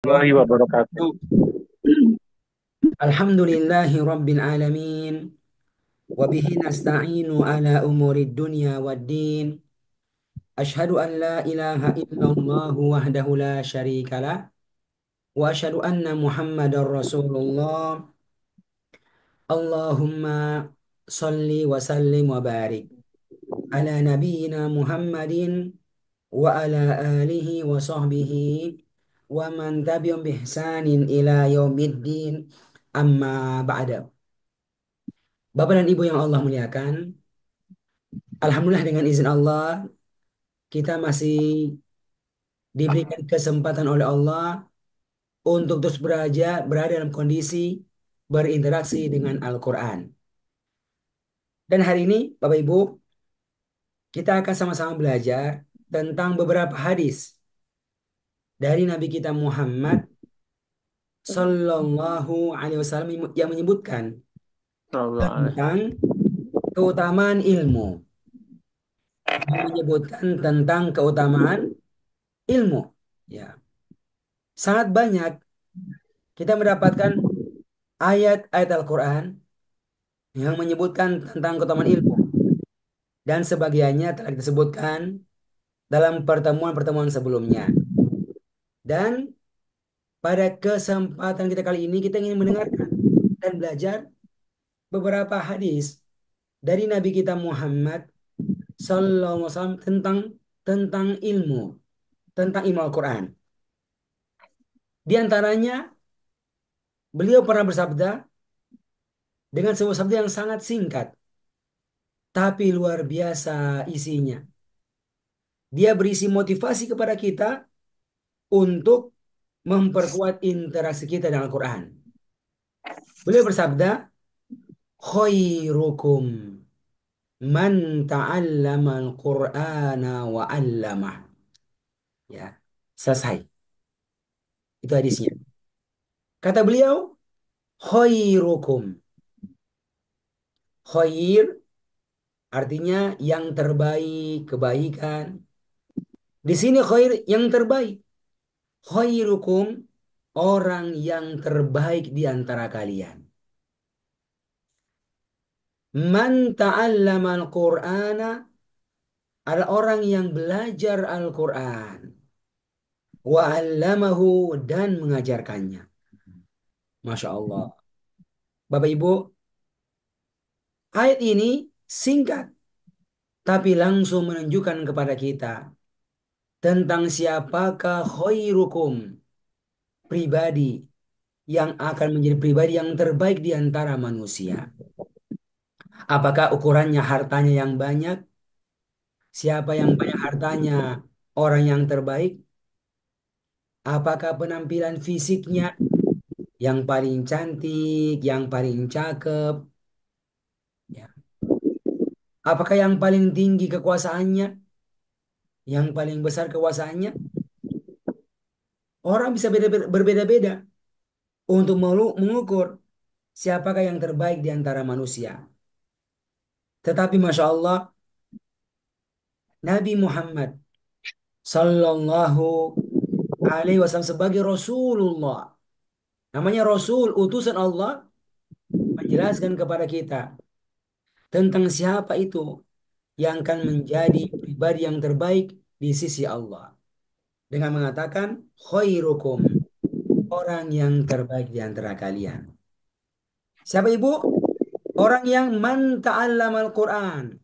warahmatullahi wabarakatuh. Alhamdulillahi Rabbil Alamin. Wabihi nasta'inu ala umuri dunya waddin. Ashhadu an la ilaha illallah wahdahu la syarikalah. Wa ashhadu anna Muhammadar Rasulullah. Allahumma salli wa sallim wa barik. Ala nabiyyina Muhammadin wa ala alihi wa sahbihi. Wa man tabi'um bihsanin ila yaumiddin. Amma ba'da. Bapak dan Ibu yang Allah muliakan, Alhamdulillah dengan izin Allah, kita masih diberikan kesempatan oleh Allah untuk terus berada dalam kondisi berinteraksi dengan Al-Quran. Dan hari ini, Bapak Ibu, kita akan sama-sama belajar tentang beberapa hadis dari Nabi kita Muhammad Sallallahu Alaihi Wasallam yang menyebutkan Sallallahu alaihi tentang keutamaan ilmu, yang menyebutkan tentang keutamaan ilmu. Ya, sangat banyak kita mendapatkan ayat-ayat Al-Quran yang menyebutkan tentang keutamaan ilmu dan sebagiannya telah disebutkan dalam pertemuan-pertemuan sebelumnya. Dan pada kesempatan kita kali ini kita ingin mendengarkan dan belajar beberapa hadis dari Nabi kita Muhammad Sallallahu Alaihi Wasallam tentang ilmu, tentang ilmu Al-Quran. Di antaranya beliau pernah bersabda dengan sebuah sabda yang sangat singkat, tapi luar biasa isinya. Dia berisi motivasi kepada kita untuk memperkuat interaksi kita dengan Al-Quran. Beliau bersabda, khairukum man ta'allama al-Qur'ana wa 'allamah. Ya, selesai. Itu hadisnya. Kata beliau, khairukum. Khair artinya yang terbaik, kebaikan. Di sini khair yang terbaik. Khairukum orang yang terbaik di antara kalian. Man ta'allama al-Qur'ana adalah orang yang belajar Al-Quran. Wa 'allamahu dan mengajarkannya. Masya Allah. Bapak Ibu, ayat ini singkat tapi langsung menunjukkan kepada kita tentang siapakah khairukum, pribadi yang akan menjadi pribadi yang terbaik di antara manusia. Apakah ukurannya hartanya yang banyak? Siapa yang banyak hartanya orang yang terbaik? Apakah penampilan fisiknya yang paling cantik, yang paling cakep? Ya. Apakah yang paling tinggi kekuasaannya, yang paling besar kekuasaannya? Orang bisa berbeda-beda untuk mengukur siapakah yang terbaik di antara manusia. Tetapi Masya Allah, Nabi Muhammad Sallallahu Alaihi Wasallam sebagai Rasulullah, namanya Rasul, utusan Allah, menjelaskan kepada kita tentang siapa itu yang akan menjadi pribadi yang terbaik di sisi Allah. Dengan mengatakan, khairukum, orang yang terbaik di antara kalian. Siapa ibu? Orang yang man ta'allama al-Quran.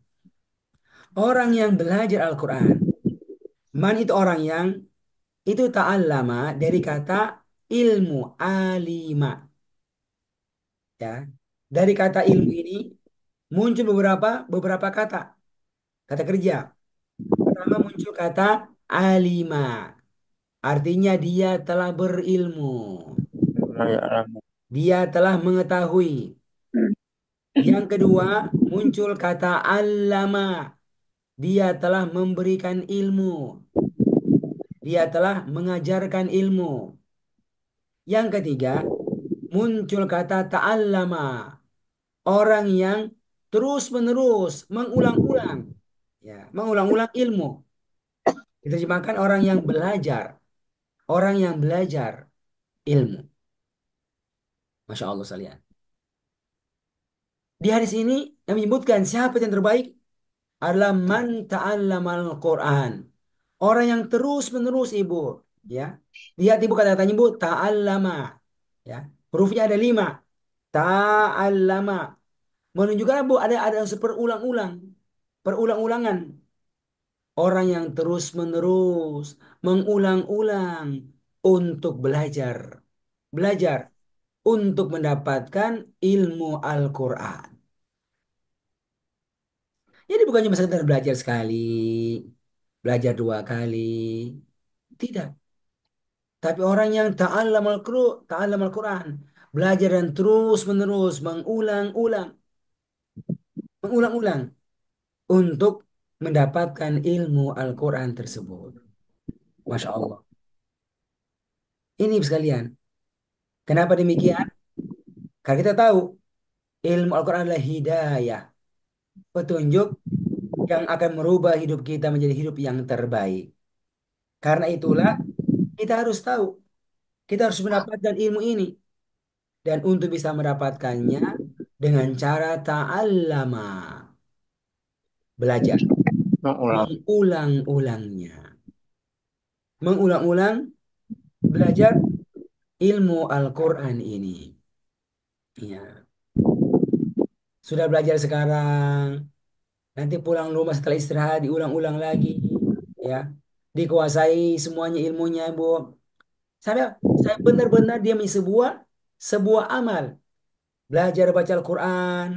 Orang yang belajar Al-Quran. Man itu orang yang itu ta'allama dari kata ilmu, alima. Ya. Dari kata ilmu ini muncul beberapa kata. Kata kerja. Pertama muncul kata alima. Artinya dia telah berilmu. wabarakatuh. Dia telah mengetahui. Yang kedua, muncul kata allama. Dia telah memberikan ilmu. Dia telah mengajarkan ilmu. Yang ketiga, muncul kata ta'allama. Orang yang terus-menerus mengulang-ulang. Ya, mengulang-ulang ilmu. Diterjemahkan orang yang belajar. Orang yang belajar. ilmu. Masya Allah sekalian. Di hadis ini yang menyebutkan siapa yang terbaik adalah man ta'allama al-Quran. Orang yang terus-menerus ibu. Ya. Lihat ibu kata-katanya ibu. Ta'allama. Ya. Hurufnya ada 5. Ta'allama. Menunjukkan bu ada unsur perulang-ulang. Perulang-ulangan. Orang yang terus-menerus mengulang-ulang untuk belajar. Belajar untuk mendapatkan ilmu Al-Quran. Jadi bukan cuma sekedar belajar sekali, belajar 2 kali. Tidak. Tapi orang yang ta'allam Al-Quran. Belajar dan terus-menerus mengulang-ulang untuk mendapatkan ilmu Al-Quran tersebut. Masya Allah. Ini sekalian. Kenapa demikian? Karena kita tahu ilmu Al-Quran adalah hidayah. Petunjuk yang akan merubah hidup kita menjadi hidup yang terbaik. Karena itulah kita harus tahu. Kita harus mendapatkan ilmu ini. Dan untuk bisa mendapatkannya dengan cara ta'allama. Belajar. mengulang. Mengulang-ulangnya. Mengulang-ulang belajar ilmu Al-Quran ini. Ya. Sudah belajar sekarang. Nanti pulang rumah setelah istirahat diulang-ulang lagi. Ya. Dikuasai semuanya ilmunya, Bu. Saya, saya benar-benar dia sebuah amal. Belajar baca Al-Quran.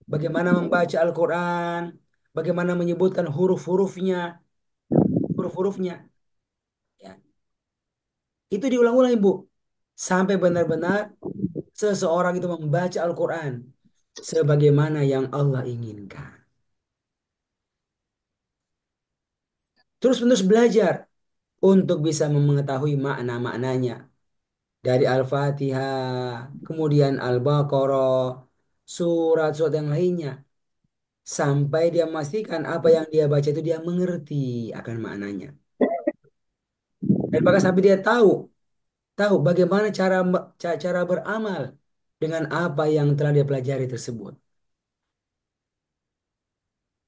Bagaimana membaca Al-Quran. Bagaimana menyebutkan huruf-hurufnya. Ya. Itu diulang-ulang, Ibu. Sampai benar-benar seseorang itu membaca Al-Quran sebagaimana yang Allah inginkan. Terus-menerus belajar untuk bisa mengetahui makna-maknanya dari Al-Fatihah, kemudian Al-Baqarah, surat-surat yang lainnya sampai dia memastikan apa yang dia baca itu dia mengerti akan maknanya. Dan bahkan sampai dia tahu tahu bagaimana cara beramal dengan apa yang telah dia pelajari tersebut.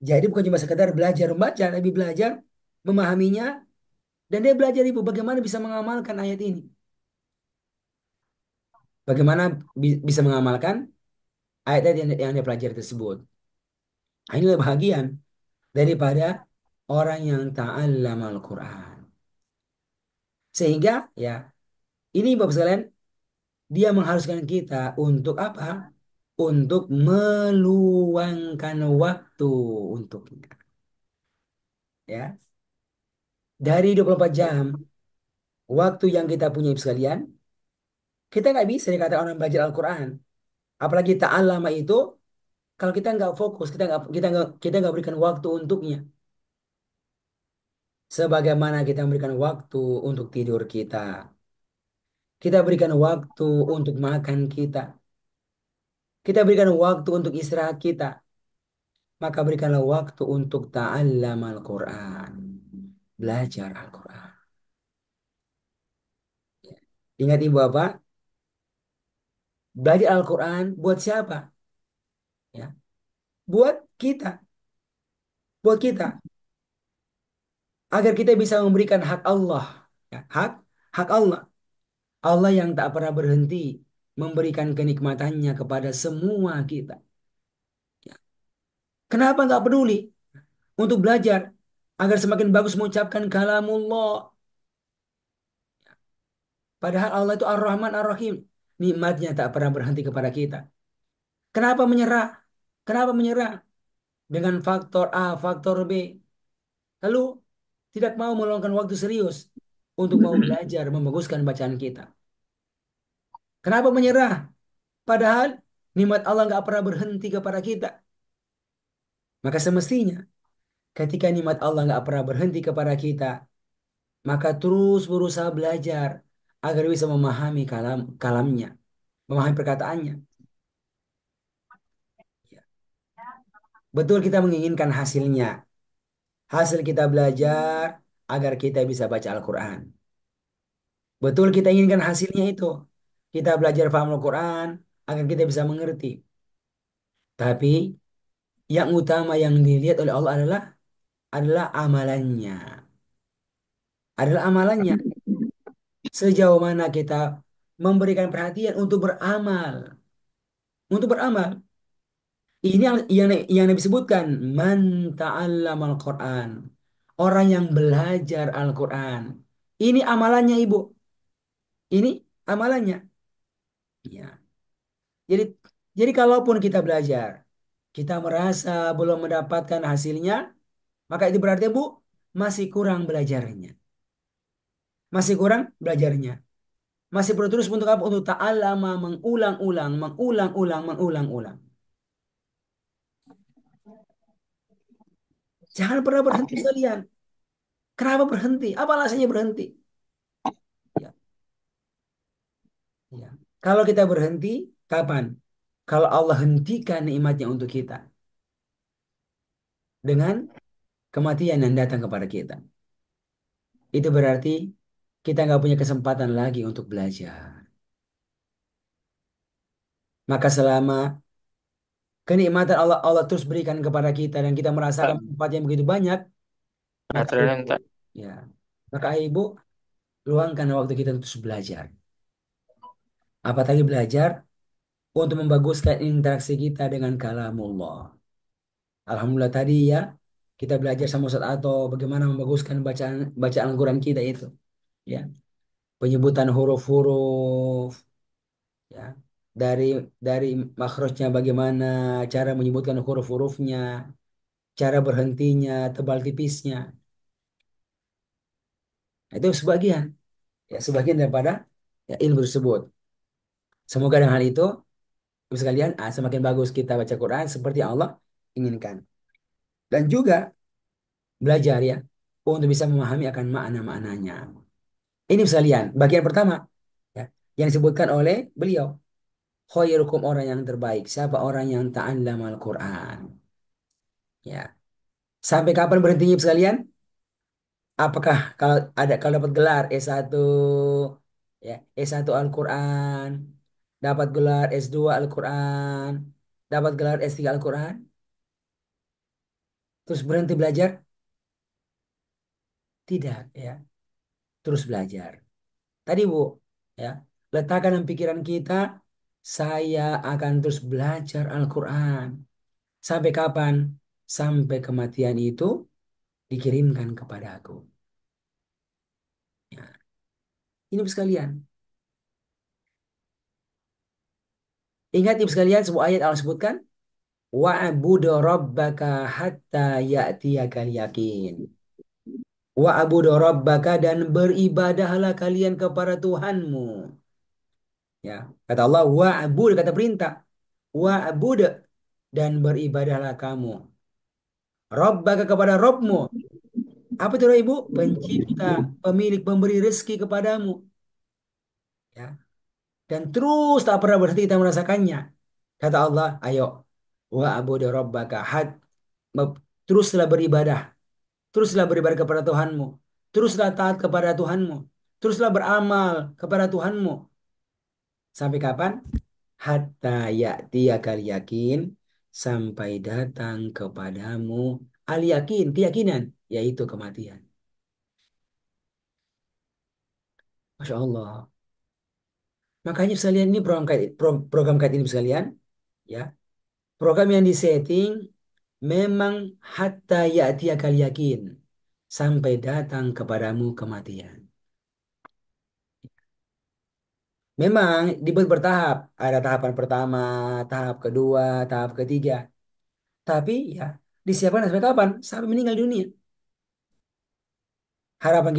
Jadi bukan cuma sekedar belajar membaca, tapi belajar memahaminya dan dia belajar ibu bagaimana bisa mengamalkan ayat ini. Bagaimana bisa mengamalkan ayat-ayat yang dia pelajari tersebut. Nah, inilah bahagian daripada orang yang ta'allama Al-Quran. Sehingga ya ini Bapak sekalian dia mengharuskan kita untuk apa? Untuk meluangkan waktu untuknya. Ya. Dari 24 jam waktu yang kita punya Ibu sekalian, kita nggak bisa dikatakan orang belajar Al-Quran. Apalagi ta'allama itu kalau kita nggak fokus, kita nggak berikan waktu untuknya. Sebagaimana kita memberikan waktu untuk tidur kita. Kita berikan waktu untuk makan kita. Kita berikan waktu untuk istirahat kita. Maka berikanlah waktu untuk ta'allam Al-Quran. Belajar Al-Quran. Ingat ibu bapak, belajar Al-Quran buat siapa? Ya, buat kita. Buat kita. Agar kita bisa memberikan hak Allah. Ya, hak Allah. Allah yang tak pernah berhenti memberikan kenikmatannya kepada semua kita. Ya. Kenapa nggak peduli untuk belajar agar semakin bagus mengucapkan kalamullah. Padahal Allah itu Ar-Rahman Ar-Rahim. Nikmatnya tak pernah berhenti kepada kita. Kenapa menyerah? Kenapa menyerah? Dengan faktor A, faktor B. Lalu tidak mau meluangkan waktu serius untuk mau belajar, membaguskan bacaan kita. Kenapa menyerah? Padahal nikmat Allah nggak pernah berhenti kepada kita. Maka semestinya ketika nikmat Allah nggak pernah berhenti kepada kita, maka terus berusaha belajar agar bisa memahami kalamnya, memahami perkataannya. Ya. Betul kita menginginkan hasilnya. Hasil kita belajar agar kita bisa baca Al-Quran. Betul kita inginkan hasilnya itu. Kita belajar paham Al-Quran agar kita bisa mengerti. Tapi yang utama yang dilihat oleh Allah adalah amalannya. Adalah amalannya. Sejauh mana kita memberikan perhatian untuk beramal. Untuk beramal. Ini yang disebutkan man ta'allamal Quran. Orang yang belajar Al-Quran. Ini amalannya Ibu. Ini amalannya. Ya. Jadi jadi kalaupun kita belajar, kita merasa belum mendapatkan hasilnya, maka itu berarti Bu masih kurang belajarnya. Masih kurang belajarnya. Masih perlu terus untuk apa? Untuk ta'allama, mengulang-ulang, mengulang-ulang, mengulang-ulang. Jangan pernah berhenti sekalian. Kenapa berhenti? Apa alasannya berhenti? Ya, ya. Kalau kita berhenti, kapan? Kalau Allah hentikan nikmatnya untuk kita dengan kematian yang datang kepada kita. Itu berarti kita nggak punya kesempatan lagi untuk belajar. Maka selama kenikmatan Allah Allah terus berikan kepada kita dan kita merasakan Tak, manfaat yang begitu banyak, maka baterainya ibu, tak. ya, maka ibu luangkan waktu kita untuk belajar. Apalagi belajar untuk membaguskan interaksi kita dengan kalamullah. Alhamdulillah tadi ya kita belajar sama Ustaz Ato bagaimana membaguskan bacaan bacaan Al-Quran kita itu, ya, penyebutan huruf-huruf, ya, dari dari makhrajnya bagaimana, cara menyebutkan huruf-hurufnya, cara berhentinya, tebal tipisnya. Nah, itu sebagian, ya, sebagian daripada ya, ilmu tersebut. Semoga dengan hal itu, Ibu sekalian, semakin bagus kita baca Quran seperti yang Allah inginkan. Dan juga belajar ya untuk bisa memahami akan makna-maknanya. Ini sekalian, bagian pertama ya, yang disebutkan oleh beliau. Khairukum orang yang terbaik. Siapa orang yang ta'allama Al-Quran? Ya. Sampai kapan berhentinya Ibu sekalian? Apakah kalau dapat gelar S1 ya, S1 Al-Quran, dapat gelar S2 Al-Quran, dapat gelar S3 Al-Quran, terus berhenti belajar? Tidak ya, terus belajar. Tadi Bu, ya, letakkan dalam pikiran kita, saya akan terus belajar Al-Quran. Sampai kapan? Sampai kematian itu dikirimkan kepada aku. Ya. Ini Bu sekalian. Ingat Ibu sekalian sebuah ayat Allah sebutkan. Wa'budu rabbaka hatta ya'tiyakal yakin. Wa'budu rabbaka dan beribadahlah kalian kepada Tuhanmu. Ya, kata Allah wa'bud kata perintah. Wa'bud dan beribadahlah kamu. Rabbaka kepada Rabbmu. Apa itu Ibu? Pencipta, pemilik, pemberi rezeki kepadamu. Ya. Dan terus tak pernah berhenti kita merasakannya. Kata Allah, ayo wa'budu rabbaka teruslah beribadah. Teruslah beribadah kepada Tuhanmu. Teruslah taat kepada Tuhanmu. Teruslah beramal kepada Tuhanmu. Sampai kapan? Hatta ya'tiyakal yakin. Sampai datang kepadamu al yakin, keyakinan, yaitu kematian. Masya Allah. Makanya sekalian ini program kait ini sekalian, ya. Program yang disetting memang hatta ya'tiyakal yakin. Sampai datang kepadamu kematian. Memang dibuat bertahap. Ada tahapan pertama, tahap kedua, tahap ketiga. Tapi ya disiapkan sampai kapan? Sampai meninggal dunia. Harapan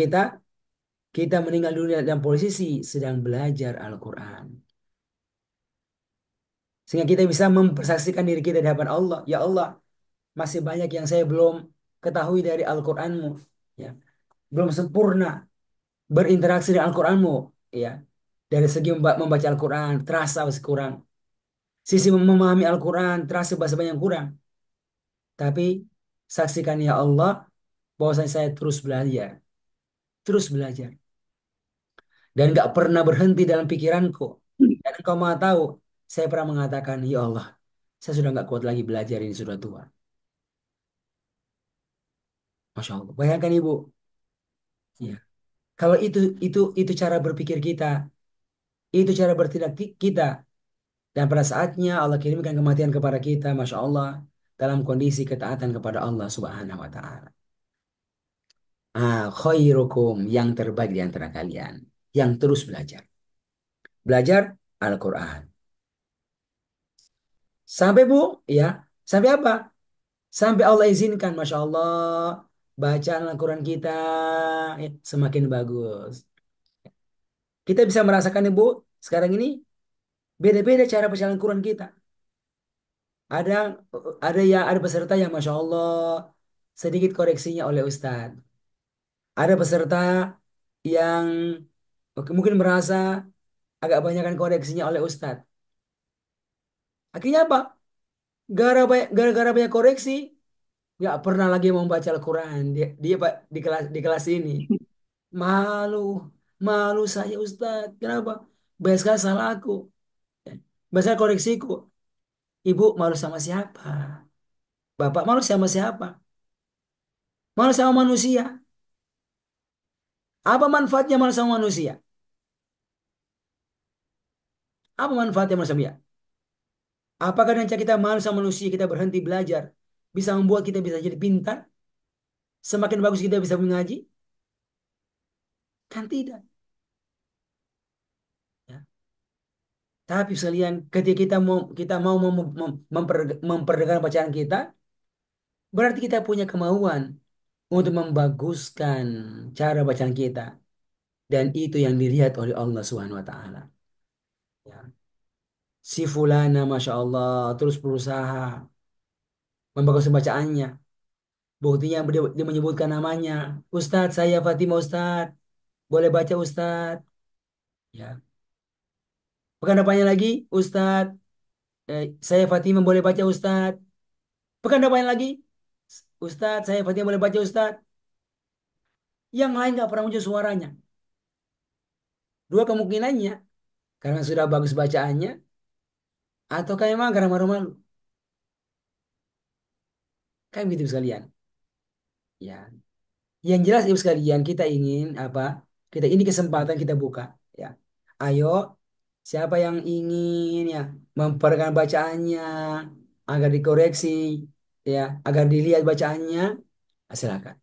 kita meninggal dunia dalam posisi sedang belajar Al-Quran. Sehingga kita bisa mempersaksikan diri kita di hadapan Allah. Ya Allah, masih banyak yang saya belum ketahui dari Al-Quranmu. Ya, belum sempurna berinteraksi dengan Al-Quranmu. Ya, dari segi membaca Al-Quran, terasa masih kurang. Sisi memahami Al-Quran, terasa bahasa banyak kurang. Tapi saksikan ya Allah bahwasanya saya terus belajar, terus belajar. dan nggak pernah berhenti dalam pikiranku. Dan engkau maha tahu, saya pernah mengatakan, ya Allah, saya sudah nggak kuat lagi belajar ini sudah tua. Masya Allah. Bayangkan Ibu, ya. Kalau itu cara berpikir kita, itu cara bertindak kita. Dan pada saatnya Allah kirimkan kematian kepada kita, Masya Allah, dalam kondisi ketaatan kepada Allah Subhanahu wa Ta'ala. Khairukum yang terbaik di antara kalian, yang terus belajar. Belajar Al-Quran. Sampai Bu, ya, sampai apa? Sampai Allah izinkan, Masya Allah, bacaan Al-Quran kita ya, semakin bagus. Kita bisa merasakan Ibu, sekarang ini beda-beda cara baca Al-Quran kita. Ada ada peserta yang Masya Allah sedikit koreksinya oleh Ustadz. Ada peserta yang mungkin merasa agak banyakkan koreksinya oleh Ustadz. Akhirnya apa? Gara-gara banyak koreksi, nggak pernah lagi mau baca Al-Quran. Dia Pak di kelas ini. Malu, malu saya Ustadz. Kenapa? Banyak sekali salah aku. Banyak sekali koreksiku. Ibu malu sama siapa? Bapak malu sama siapa? Malu sama manusia. Apa manfaatnya malu sama manusia? Apa manfaatnya malu sama dia? Apakah dengan cara kita malu sama manusia, kita berhenti belajar, bisa membuat kita bisa jadi pintar? Semakin bagus kita bisa mengaji? Kan tidak. Ya. Tapi sekalian ketika kita mau memperdengarkan bacaan kita, berarti kita punya kemauan untuk membaguskan cara bacaan kita. Dan itu yang dilihat oleh Allah Subhanahu wa taala. Ya. Si fulana Masya Allah terus berusaha membaguskan bacaannya. Buktinya dia menyebutkan namanya. Ustadz, saya Fatima Ustadz. Boleh baca Ustadz. Ya. Pekan depannya lagi, Ustadz. Saya Fatima boleh baca Ustadz. Pekan depannya lagi, Ustadz, saya Fatima boleh baca Ustadz. Yang lain nggak pernah muncul suaranya. Dua kemungkinannya. Karena sudah bagus bacaannya. Atau kayak emang karena malu-malu. Kan gitu sekalian. Ya. Yang jelas ibu sekalian kita ingin apa? Kita ini kesempatan kita buka. Ya. Ayo, siapa yang ingin ya memperkenalkan bacaannya agar dikoreksi, ya, agar dilihat bacaannya, silakan.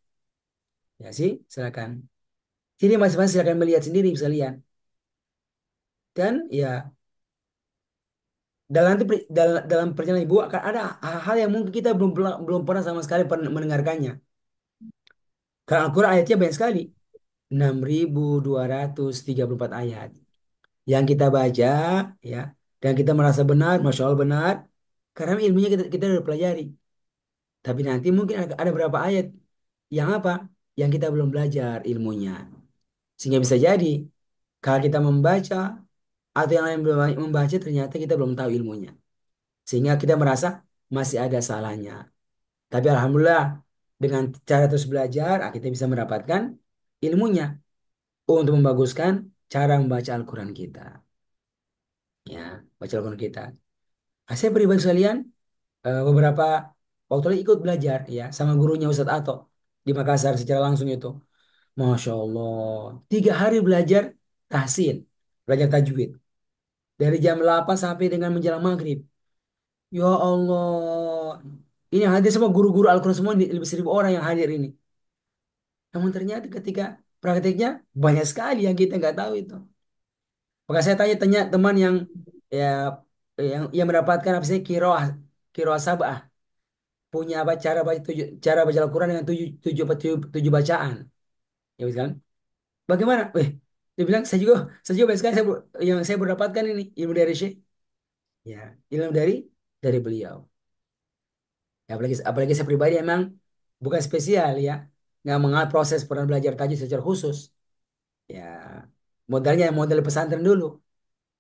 Ya sih, silakan. Jadi masing-masing silakan melihat sendiri sekalian. Dan ya dalam nanti dalam perjalanan ibu akan ada hal-hal yang mungkin kita belum pernah sama sekali pernah mendengarkannya. Karena Al-Quran ayatnya banyak sekali. 6.234 ayat yang kita baca ya dan kita merasa benar, Masya Allah benar karena ilmunya kita udah pelajari. Tapi nanti mungkin ada beberapa ayat yang apa? Yang kita belum belajar ilmunya. Sehingga bisa jadi kalau kita membaca atau yang lain belum membaca ternyata kita belum tahu ilmunya. Sehingga kita merasa masih ada salahnya. Tapi Alhamdulillah dengan cara terus belajar kita bisa mendapatkan ilmunya untuk membaguskan cara membaca Al-Quran kita. Ya, baca Al-Quran kita. Saya pribadi sekalian beberapa waktu lalu ikut belajar ya sama gurunya Ustadz Ato di Makassar secara langsung itu. Masya Allah, 3 hari belajar tahsin, belajar tajwid. Dari jam 8 sampai dengan menjelang maghrib. Ya Allah, ini yang hadir semua guru-guru Al-Quran semua, lebih 1.000 orang yang hadir ini. Namun ternyata ketika prakteknya banyak sekali yang kita nggak tahu itu. Maka saya tanya-tanya teman yang ya yang mendapatkan apa sih kiroah sabah punya apa cara baca Al-Quran dengan tujuh bacaan. Ya kan? Bagaimana? Dia bilang saya juga banyak sekali yang saya berdapatkan ini ilmu dari Syekh. Ya, ilmu dari beliau. Ya, apalagi saya pribadi emang bukan spesial ya, nggak mengenal proses pernah belajar tajwid secara khusus. Ya, modalnya modal pesantren dulu,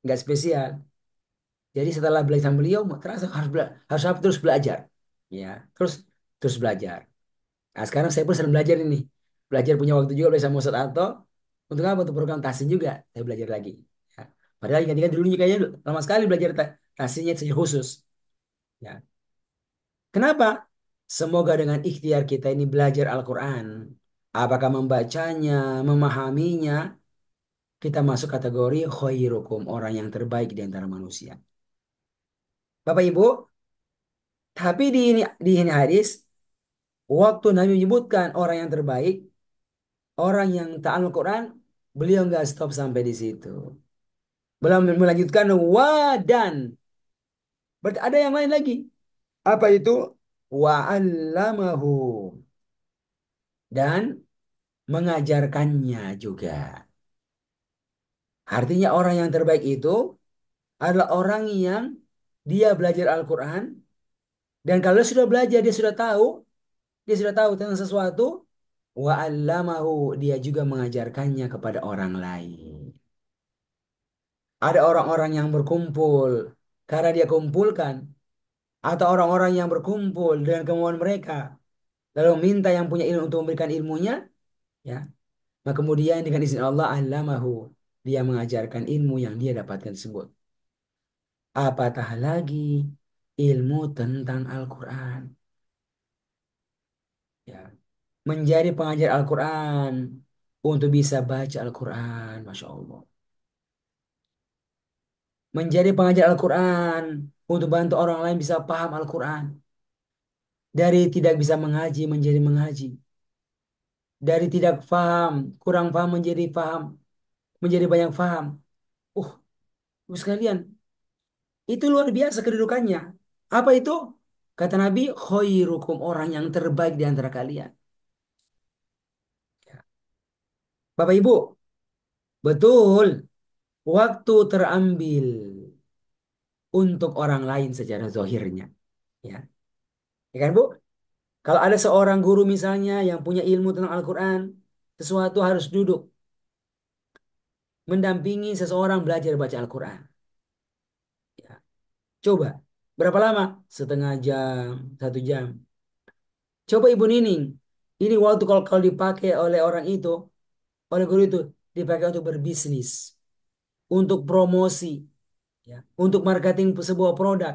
nggak spesial. Jadi setelah belajar sama beliau, terasa harus terus belajar. Ya, terus terus belajar. Nah, sekarang saya pun sedang belajar ini. Belajar punya waktu juga belajar sama Ustadz Anto. Untuk apa? Untuk program tahsin juga. Saya belajar lagi. Ya. Padahal ketika dulunya kayaknya lama sekali belajar tahsinnya secara khusus. Ya. Kenapa? Semoga dengan ikhtiar kita ini belajar Al-Quran. Apakah membacanya, memahaminya, kita masuk kategori khairukum, orang yang terbaik di antara manusia. Bapak Ibu, tapi di ini hadis, waktu Nabi menyebutkan orang yang terbaik, orang yang ta'al Quran, beliau nggak stop sampai di situ. Beliau melanjutkan wadan. Berarti ada yang lain lagi. Apa itu? Wa'allamahu. Dan mengajarkannya juga. Artinya orang yang terbaik itu adalah orang yang dia belajar Al-Quran. Dan kalau dia sudah belajar, dia sudah tahu tentang sesuatu. Wa'allamahu. Dia juga mengajarkannya kepada orang lain. Ada orang-orang yang berkumpul karena dia kumpulkan. Atau orang-orang yang berkumpul dengan kemauan mereka. Lalu minta yang punya ilmu untuk memberikan ilmunya. Ya. Maka kemudian dengan izin Allah, allamahu. Dia mengajarkan ilmu yang dia dapatkan tersebut. Apatah lagi ilmu tentang Al-Quran. Ya. Menjadi pengajar Al-Quran. Untuk bisa baca Al-Quran. Masya Allah. Menjadi pengajar Al-Quran. Untuk bantu orang lain bisa paham Al-Quran. Dari tidak bisa mengaji menjadi mengaji. Dari tidak paham, kurang paham menjadi paham. Menjadi banyak paham. Uh, Ibu sekalian, itu luar biasa kedudukannya. Apa itu? Kata Nabi, khairukum, orang yang terbaik di antara kalian. Ya. Bapak Ibu, betul, waktu terambil untuk orang lain secara zohirnya. Ya. Ya kan Bu? Kalau ada seorang guru misalnya yang punya ilmu tentang Al-Quran, sesuatu harus duduk, mendampingi seseorang belajar baca Al-Quran. Ya. Coba, berapa lama? Setengah jam, 1 jam. Coba Ibu Nining, ini waktu kalau dipakai oleh orang itu, oleh guru itu, dipakai untuk berbisnis, untuk promosi, ya, untuk marketing sebuah produk.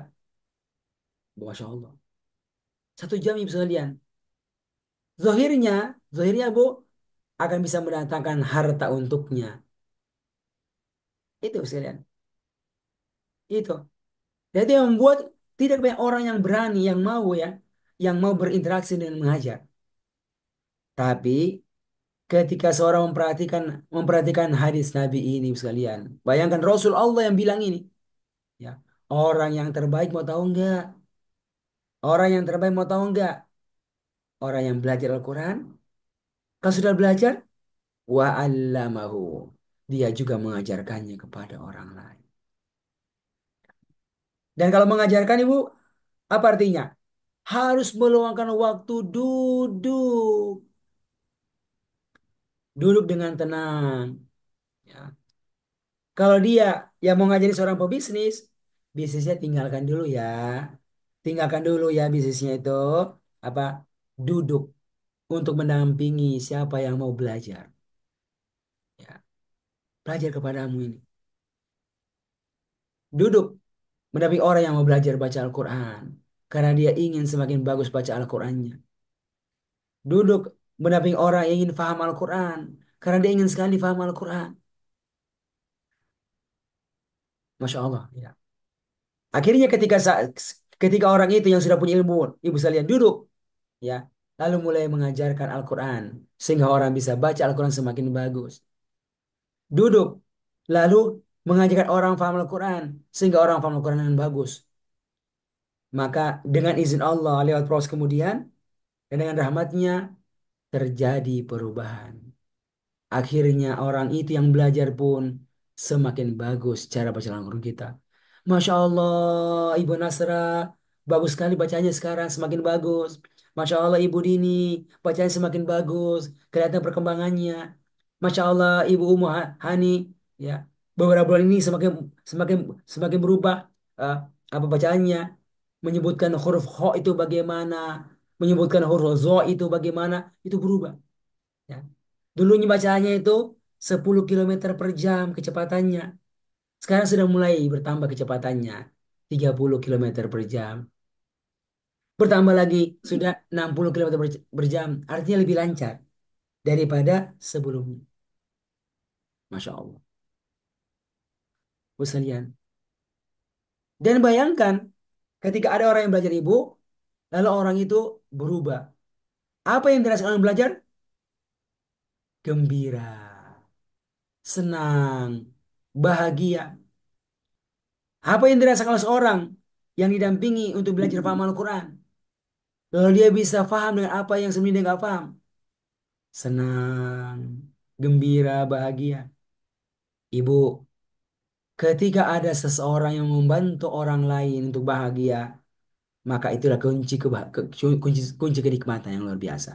Masya Allah. 1 jam Ibu sekalian. Zohirnya, zohirnya Bu, akan bisa mendatangkan harta untuknya. Itu sekalian. Itu. Jadi yang membuat tidak banyak orang yang berani, yang mau ya, yang mau berinteraksi dengan mengajar. Tapi ketika seorang memperhatikan hadis Nabi ini sekalian, bayangkan Rasul Allah yang bilang ini, ya, orang yang terbaik mau tahu enggak? Orang yang terbaik mau tahu enggak? Orang yang belajar Al-Quran, kalau sudah belajar, wa 'allamahu. Dia juga mengajarkannya kepada orang lain. Dan kalau mengajarkan Ibu, apa artinya? Harus meluangkan waktu duduk, duduk dengan tenang. Ya. Kalau dia yang mau ngajari seorang pebisnis, bisnisnya tinggalkan dulu ya. Tinggalkan dulu ya bisnisnya itu. Apa? Duduk untuk mendampingi siapa yang mau belajar. Ya, belajar kepadamu ini. Duduk mendampingi orang yang mau belajar baca Al-Quran. Karena dia ingin semakin bagus baca Al-Qurannya. Duduk mendampingi orang yang ingin faham Al-Quran. Karena dia ingin sekali faham Al-Quran. Masya Allah. Ya. Akhirnya ketika orang itu yang sudah punya ilmu, ibu sekalian duduk, ya, lalu mulai mengajarkan Al-Quran sehingga orang bisa baca Al-Quran semakin bagus. Duduk, lalu mengajarkan orang paham Al-Quran sehingga orang paham Al-Quran dengan bagus. Maka dengan izin Allah lewat proses kemudian dan dengan rahmatnya terjadi perubahan. Akhirnya orang itu yang belajar pun semakin bagus cara baca Al-Quran kita. Masya Allah, Ibu Nasra, bagus sekali bacanya sekarang, semakin bagus. Masya Allah, Ibu Dini, bacanya semakin bagus, kelihatan perkembangannya. Masya Allah, Ibu Hani, ya, beberapa bulan ini semakin semakin semakin berubah, eh, apa bacaannya, menyebutkan huruf ho itu bagaimana, menyebutkan huruf zo itu bagaimana, itu berubah. Ya. Dulunya bacaannya itu 10 km per jam kecepatannya. Sekarang sudah mulai bertambah kecepatannya. 30 km per jam. Bertambah lagi sudah 60 km per jam. Artinya lebih lancar daripada sebelumnya. Masya Allah. Bu sekalian. Dan bayangkan ketika ada orang yang belajar ibu, lalu orang itu berubah. Apa yang dirasakan orang belajar? Gembira, senang, bahagia. Apa yang dirasakan oleh seorang yang didampingi untuk belajar paham Al-Quran? Lalu dia bisa paham dengan apa yang sebenarnya dia nggak paham. Senang, gembira, bahagia. Ibu, ketika ada seseorang yang membantu orang lain untuk bahagia, maka itulah kunci kenikmatan yang luar biasa.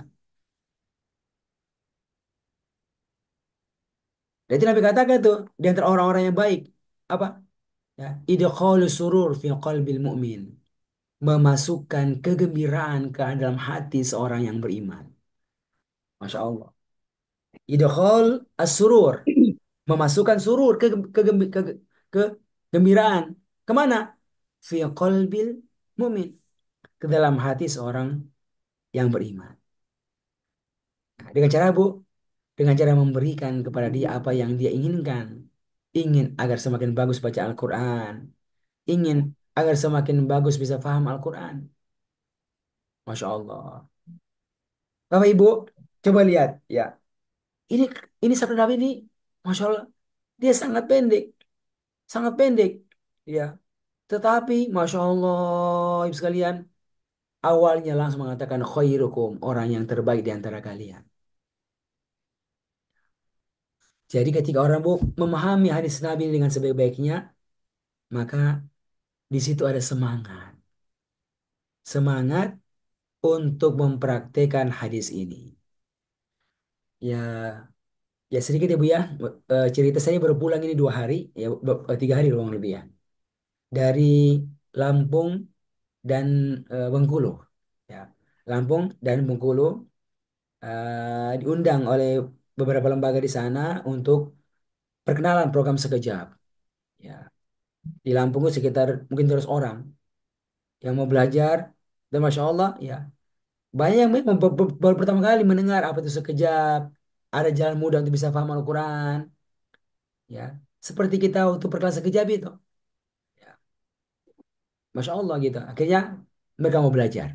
Dan itu Nabi katakan tuh di antara orang-orang yang baik apa? Ya, idkhalus surur fi qalbil mu'min. Memasukkan kegembiraan ke dalam hati seorang yang beriman. Masya Allah. Idkhal as-surur. Memasukkan surur kegembiraan. Kemana? Fi qalbil mu'min. Ke dalam hati seorang yang beriman. Nah, dengan cara Bu, dengan cara memberikan kepada dia apa yang dia inginkan. Ingin agar semakin bagus baca Al-Quran. Ingin agar semakin bagus bisa paham Al-Quran. Masya Allah. Bapak Ibu, coba lihat ya. Ini ini sabda Nabi ini, Masya Allah, dia sangat pendek, ya. Tetapi Masya Allah, Ibu sekalian, awalnya langsung mengatakan khairukum, orang yang terbaik di antara kalian. Jadi ketika orang Bu memahami hadis Nabi dengan sebaik-baiknya, maka di situ ada semangat, semangat untuk mempraktekkan hadis ini. Ya, ya sedikit ya Bu ya. Cerita saya baru pulang ini 2 hari, ya 3 hari doang lebih ya. Dari Lampung dan Bengkulu. Ya, Lampung dan Bengkulu diundang oleh beberapa lembaga di sana untuk perkenalan program sekejap. Ya, di Lampung itu sekitar mungkin 100 orang yang mau belajar dan masya Allah ya banyak yang memang baru pertama kali mendengar apa itu sekejap. Ada jalan mudah untuk bisa paham Al-Quran. Ya, seperti kita untuk perkenalan sekejap itu. Ya, masya Allah gitu. Akhirnya mereka mau belajar.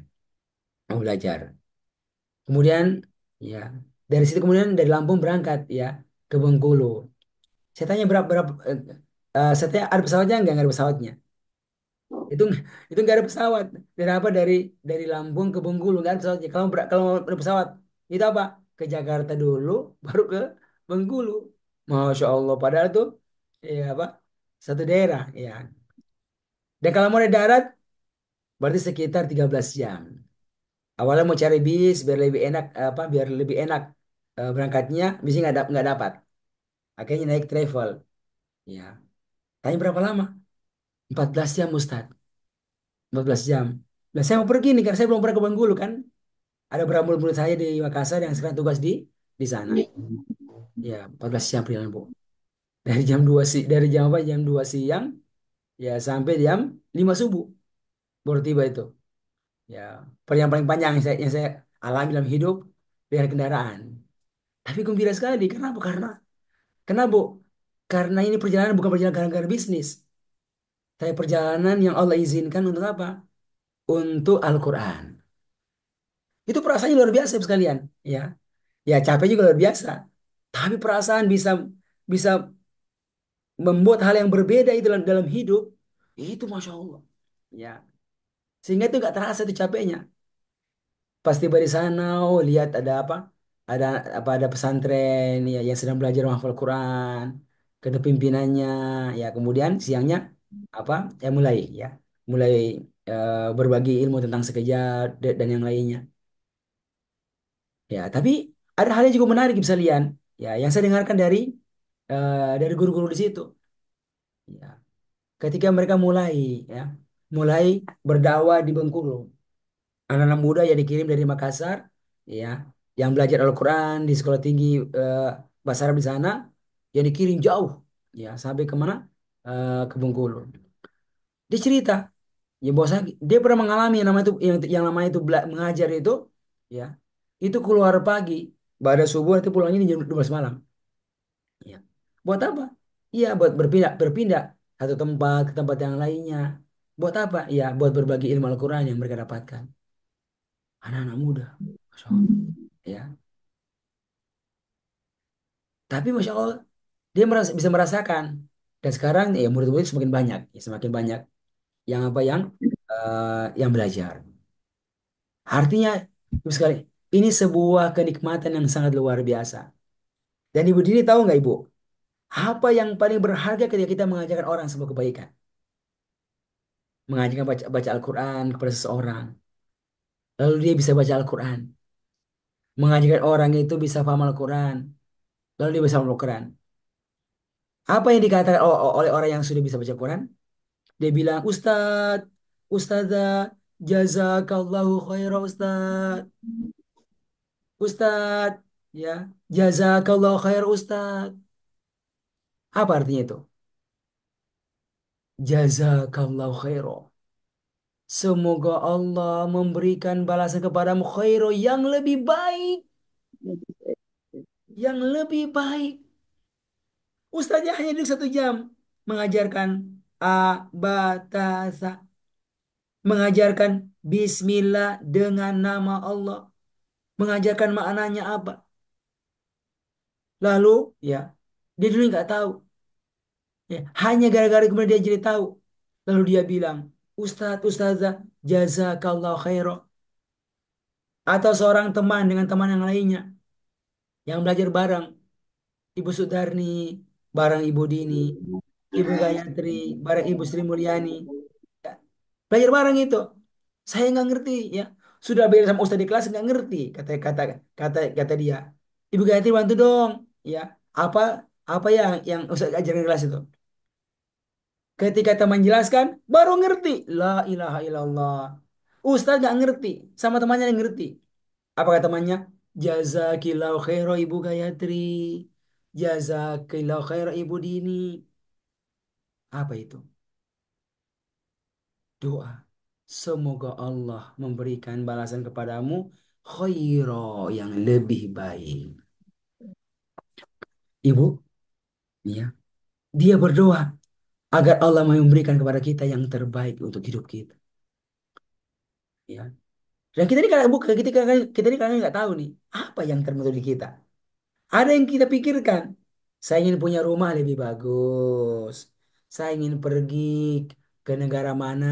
Kemudian ya dari situ kemudian dari Lampung berangkat ya ke Bengkulu. Saya tanya berapa berapa saya tanya ada pesawatnya nggak ada pesawatnya. Itu itu nggak ada pesawat. Dari apa dari Lampung ke Bengkulu nggak ada pesawatnya. Kalau ada pesawat itu apa? Ke Jakarta dulu baru ke Bengkulu. Masya Allah padahal tuh ya apa? Satu daerah ya. Dan kalau mau dari darat berarti sekitar 13 jam. Awalnya mau cari bis biar lebih enak apa biar lebih enak berangkatnya bisa nggak dapat. Akhirnya naik travel. Ya. Tanya berapa lama? 14 jam Ustaz. 14 jam. Nah, saya mau pergi nih karena saya belum pernah ke Bengkulu kan. Ada beberapa murid-murid saya di Makassar yang sekarang tugas di sana. Ya, 14 jam perjalanan, Bu. Dari jam apa? Jam 2 siang ya sampai jam 5 subuh baru tiba itu. Ya, perjalanan paling panjang yang saya alami dalam hidup dengan kendaraan. Tapi gembira sekali. Kenapa? Karena Bu, karena ini perjalanan bukan perjalanan gara-gara bisnis. Tapi perjalanan yang Allah izinkan untuk apa? Untuk Al-Quran. Itu perasaannya luar biasa sekalian. Ya, ya capek juga luar biasa. Tapi perasaan bisa bisa membuat hal yang berbeda itu dalam hidup. Itu Masya Allah. Ya, sehingga itu gak terasa itu capeknya. Pas tiba di sana, oh lihat ada apa? Ada ada pesantren ya yang sedang belajar menghafal Quran. Ketemu pimpinannya, ya kemudian siangnya apa? Ya mulai berbagi ilmu tentang sekejap dan yang lainnya. Ya, tapi ada hal yang juga menarik bisa lihat. Ya, yang saya dengarkan dari guru-guru di situ. Ya, ketika mereka ya, mulai berdakwah di Bengkulu. Anak-anak muda yang dikirim dari Makassar, ya, yang belajar Al-Quran di sekolah tinggi bahasa Arab di sana. yang dikirim jauh, ya sampai kemana? Ke Bengkulu. Dia cerita, ya bosnya dia pernah mengalami yang namanya itu yang namanya itu mengajar itu, ya itu keluar pagi, pada subuh itu pulangnya di jam 12 malam. Ya. Buat apa? Iya, buat berpindah berpindah satu tempat ke tempat yang lainnya. Buat apa? Ya, buat berbagi ilmu Al-Quran yang mereka dapatkan. Anak-anak muda, Masya Allah. Ya. Tapi Masya Allah, dia bisa merasakan. Dan sekarang ya murid-murid semakin banyak, ya, semakin banyak yang apa yang belajar. Artinya, Ibu sekali, ini sebuah kenikmatan yang sangat luar biasa. Dan Ibu Dini tahu nggak Ibu? Apa yang paling berharga ketika kita mengajarkan orang sebuah kebaikan? Mengajarkan baca, baca Al-Quran kepada seseorang. Lalu dia bisa baca Al-Quran. Mengajarkan orang itu bisa paham Al-Quran. Lalu dia bisa paham Al-Quran. Apa yang dikatakan oleh orang yang sudah bisa baca Quran? Dia bilang, Ustadz, Ustazah, jazakallahu khairah Ustadz. Ustadz, ya, jazakallahu khair Ustadz. Apa artinya itu? Jazakallahu khairah. Semoga Allah memberikan balasan kepadamu khairah yang lebih baik. Yang lebih baik. Ustaznya hanya duduk 1 jam. Mengajarkan A, Ba, Ta, Sa. Mengajarkan Bismillah dengan nama Allah. Mengajarkan maknanya apa. Lalu, ya, dia dulu nggak tahu. Ya, hanya gara-gara kemudian dia jadi tahu. Lalu dia bilang, Ustadz, Ustazah, jazakallah khairah. Atau seorang teman dengan teman yang lainnya. Yang belajar bareng. Ibu Sudarni, bareng Ibu Dini. Ibu Gayatri, bareng Ibu Sri Mulyani. Ya, belajar bareng itu. Saya nggak ngerti, ya. Sudah belajar sama Ustadz di kelas nggak ngerti, kata dia. Ibu Gayatri bantu dong, ya. Apa apa yang Ustadz ajarin di kelas itu? Ketika teman jelaskan, baru ngerti. La ilaha illallah. Ustaz nggak ngerti, sama temannya yang ngerti. Apa kata temannya? Jazakillahu khairan Ibu Gayatri. Jazakillahu khairan Ibu Dini. Apa itu? Doa. Semoga Allah memberikan balasan kepadamu khairan yang lebih baik. Ibu, ya, dia berdoa agar Allah memberikan kepada kita yang terbaik untuk hidup kita. Ya. Dan kita ini kadang bukan kita ini kadang nggak tahu nih apa yang terbentuk di kita. Ada yang kita pikirkan, saya ingin punya rumah lebih bagus, saya ingin pergi ke negara mana,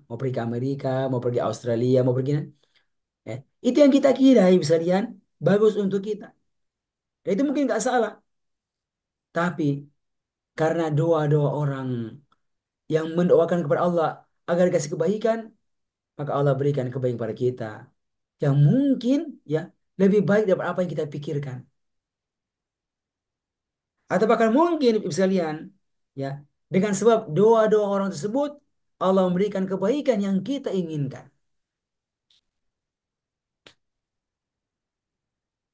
mau pergi ke Amerika, mau pergi Australia, mau pergi, eh, itu yang kita kira ya sekalian bagus untuk kita. Dan itu mungkin nggak salah, tapi karena doa-doa orang yang mendoakan kepada Allah agar dikasih kebaikan, maka Allah berikan kebaikan pada kita yang mungkin ya lebih baik daripada apa yang kita pikirkan. Atau bahkan mungkin Ibu sekalian, ya, dengan sebab doa-doa orang tersebut Allah memberikan kebaikan yang kita inginkan.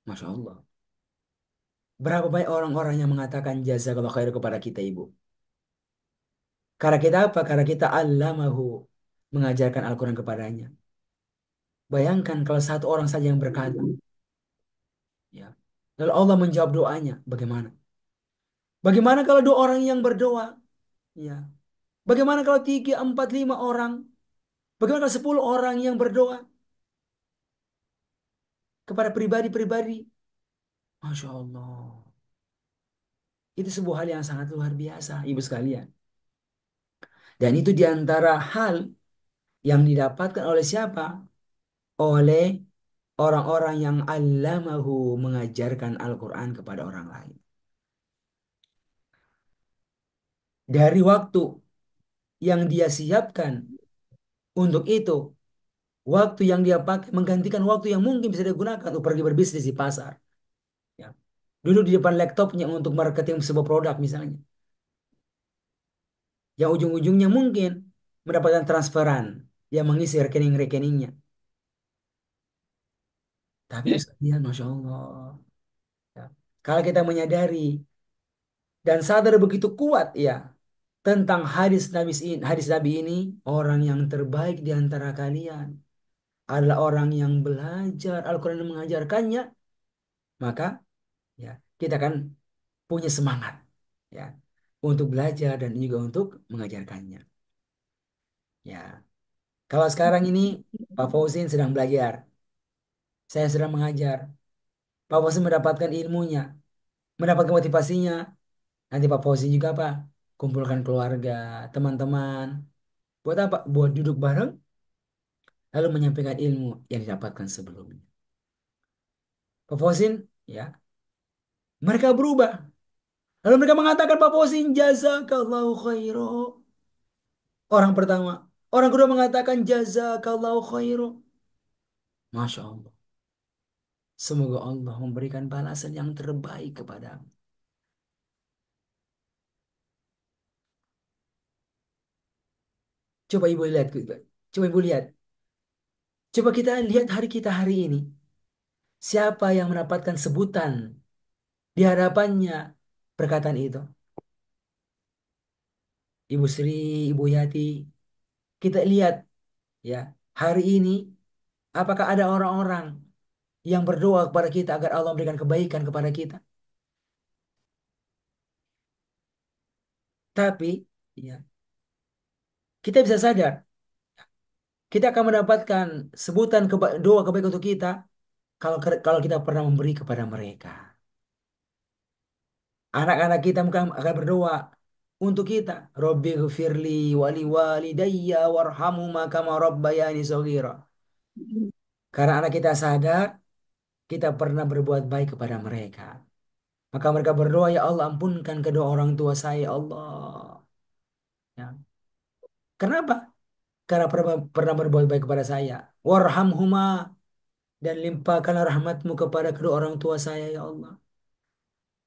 Masya Allah. Berapa banyak orang-orang yang mengatakan jazakallah khair kepada kita Ibu. Karena kita apa? Karena kita allamahu, mengajarkan Al-Quran kepadanya. Bayangkan kalau satu orang saja yang berkata, ya, lalu Allah menjawab doanya, bagaimana? Bagaimana kalau 2 orang yang berdoa? Ya. Bagaimana kalau 3, 4, 5 orang? Bagaimana kalau 10 orang yang berdoa kepada pribadi-pribadi? Masya Allah. Itu sebuah hal yang sangat luar biasa, Ibu sekalian. Dan itu diantara hal yang didapatkan oleh siapa? Oleh orang-orang yang allamahu, mengajarkan Al-Quran kepada orang lain. Dari waktu yang dia siapkan untuk itu, waktu yang dia pakai menggantikan waktu yang mungkin bisa digunakan untuk pergi berbisnis di pasar. Ya. Duduk di depan laptopnya untuk marketing sebuah produk misalnya. Yang ujung-ujungnya mungkin mendapatkan transferan yang mengisi rekening-rekeningnya. Tapi sekalian, Masya Allah. Ya. Kalau kita menyadari dan sadar begitu kuat ya tentang hadis Nabi ini, orang yang terbaik di antara kalian adalah orang yang belajar Al-Quran dan mengajarkannya, maka ya kita akan punya semangat ya untuk belajar dan juga untuk mengajarkannya. Ya, kalau sekarang ini Pak Fauzin sedang belajar, saya sedang mengajar. Pak Fauzin mendapatkan ilmunya, mendapatkan motivasinya. Nanti Pak Fauzin juga apa? Kumpulkan keluarga, teman-teman. Buat apa? Buat duduk bareng, lalu menyampaikan ilmu yang didapatkan sebelumnya. Pak Fauzin, ya, mereka berubah. Lalu mereka mengatakan Pak Fauzin, jazakallahu khairan. Orang pertama. Orang kedua mengatakan jazakallahu khairan. Masya Allah. Semoga Allah memberikan balasan yang terbaik kepadamu. Coba ibu lihat, coba ibu lihat. Coba kita lihat hari kita hari ini. Siapa yang mendapatkan sebutan di hadapannya perkataan itu? Ibu Sri, Ibu Yati. Kita lihat ya, hari ini apakah ada orang-orang yang berdoa kepada kita agar Allah memberikan kebaikan kepada kita? Tapi ya, kita bisa sadar kita akan mendapatkan sebutan doa kebaikan untuk kita kalau kita pernah memberi kepada mereka. Anak-anak kita mungkin akan berdoa untuk kita. Robbi ghfirli wali walidayya warhamhuma kama rabbayani shaghira. Karena anak kita sadar kita pernah berbuat baik kepada mereka. Maka mereka berdoa, ya Allah ampunkan kedua orang tua saya, ya Allah. Ya. Kenapa? Karena pernah berbuat baik kepada saya. Warhamhuma, dan limpahkanlah rahmatmu kepada kedua orang tua saya, ya Allah.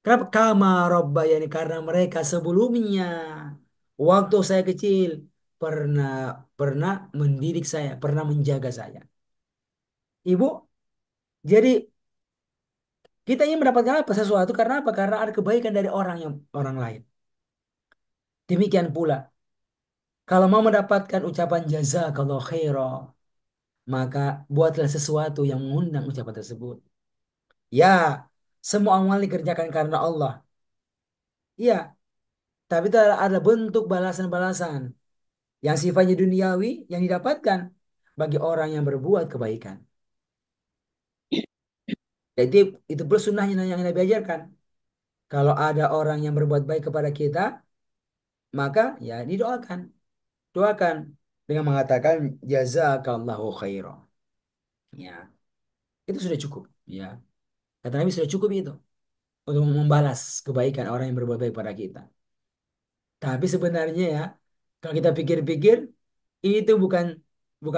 Kenapa? Kama Rabbayani, karena mereka sebelumnya waktu saya kecil pernah pernah mendidik saya, pernah menjaga saya. Ibu, jadi kita ingin mendapatkan apa sesuatu karena apa? Karena ada kebaikan dari orang lain. Demikian pula, kalau mau mendapatkan ucapan jazakallahu khairan, maka buatlah sesuatu yang mengundang ucapan tersebut. Ya, semua amal dikerjakan karena Allah. Iya, tapi itu ada bentuk balasan-balasan yang sifatnya duniawi yang didapatkan bagi orang yang berbuat kebaikan. Jadi itu pun sunnahnya yang Nabi ajarkan. Kalau ada orang yang berbuat baik kepada kita, maka ya didoakan. Doakan dengan mengatakan jazakallahu khairan. Ya, itu sudah cukup. Ya, kata Nabi sudah cukup itu untuk membalas kebaikan orang yang berbuat baik pada kita. Tapi sebenarnya ya, kalau kita pikir-pikir, itu bukan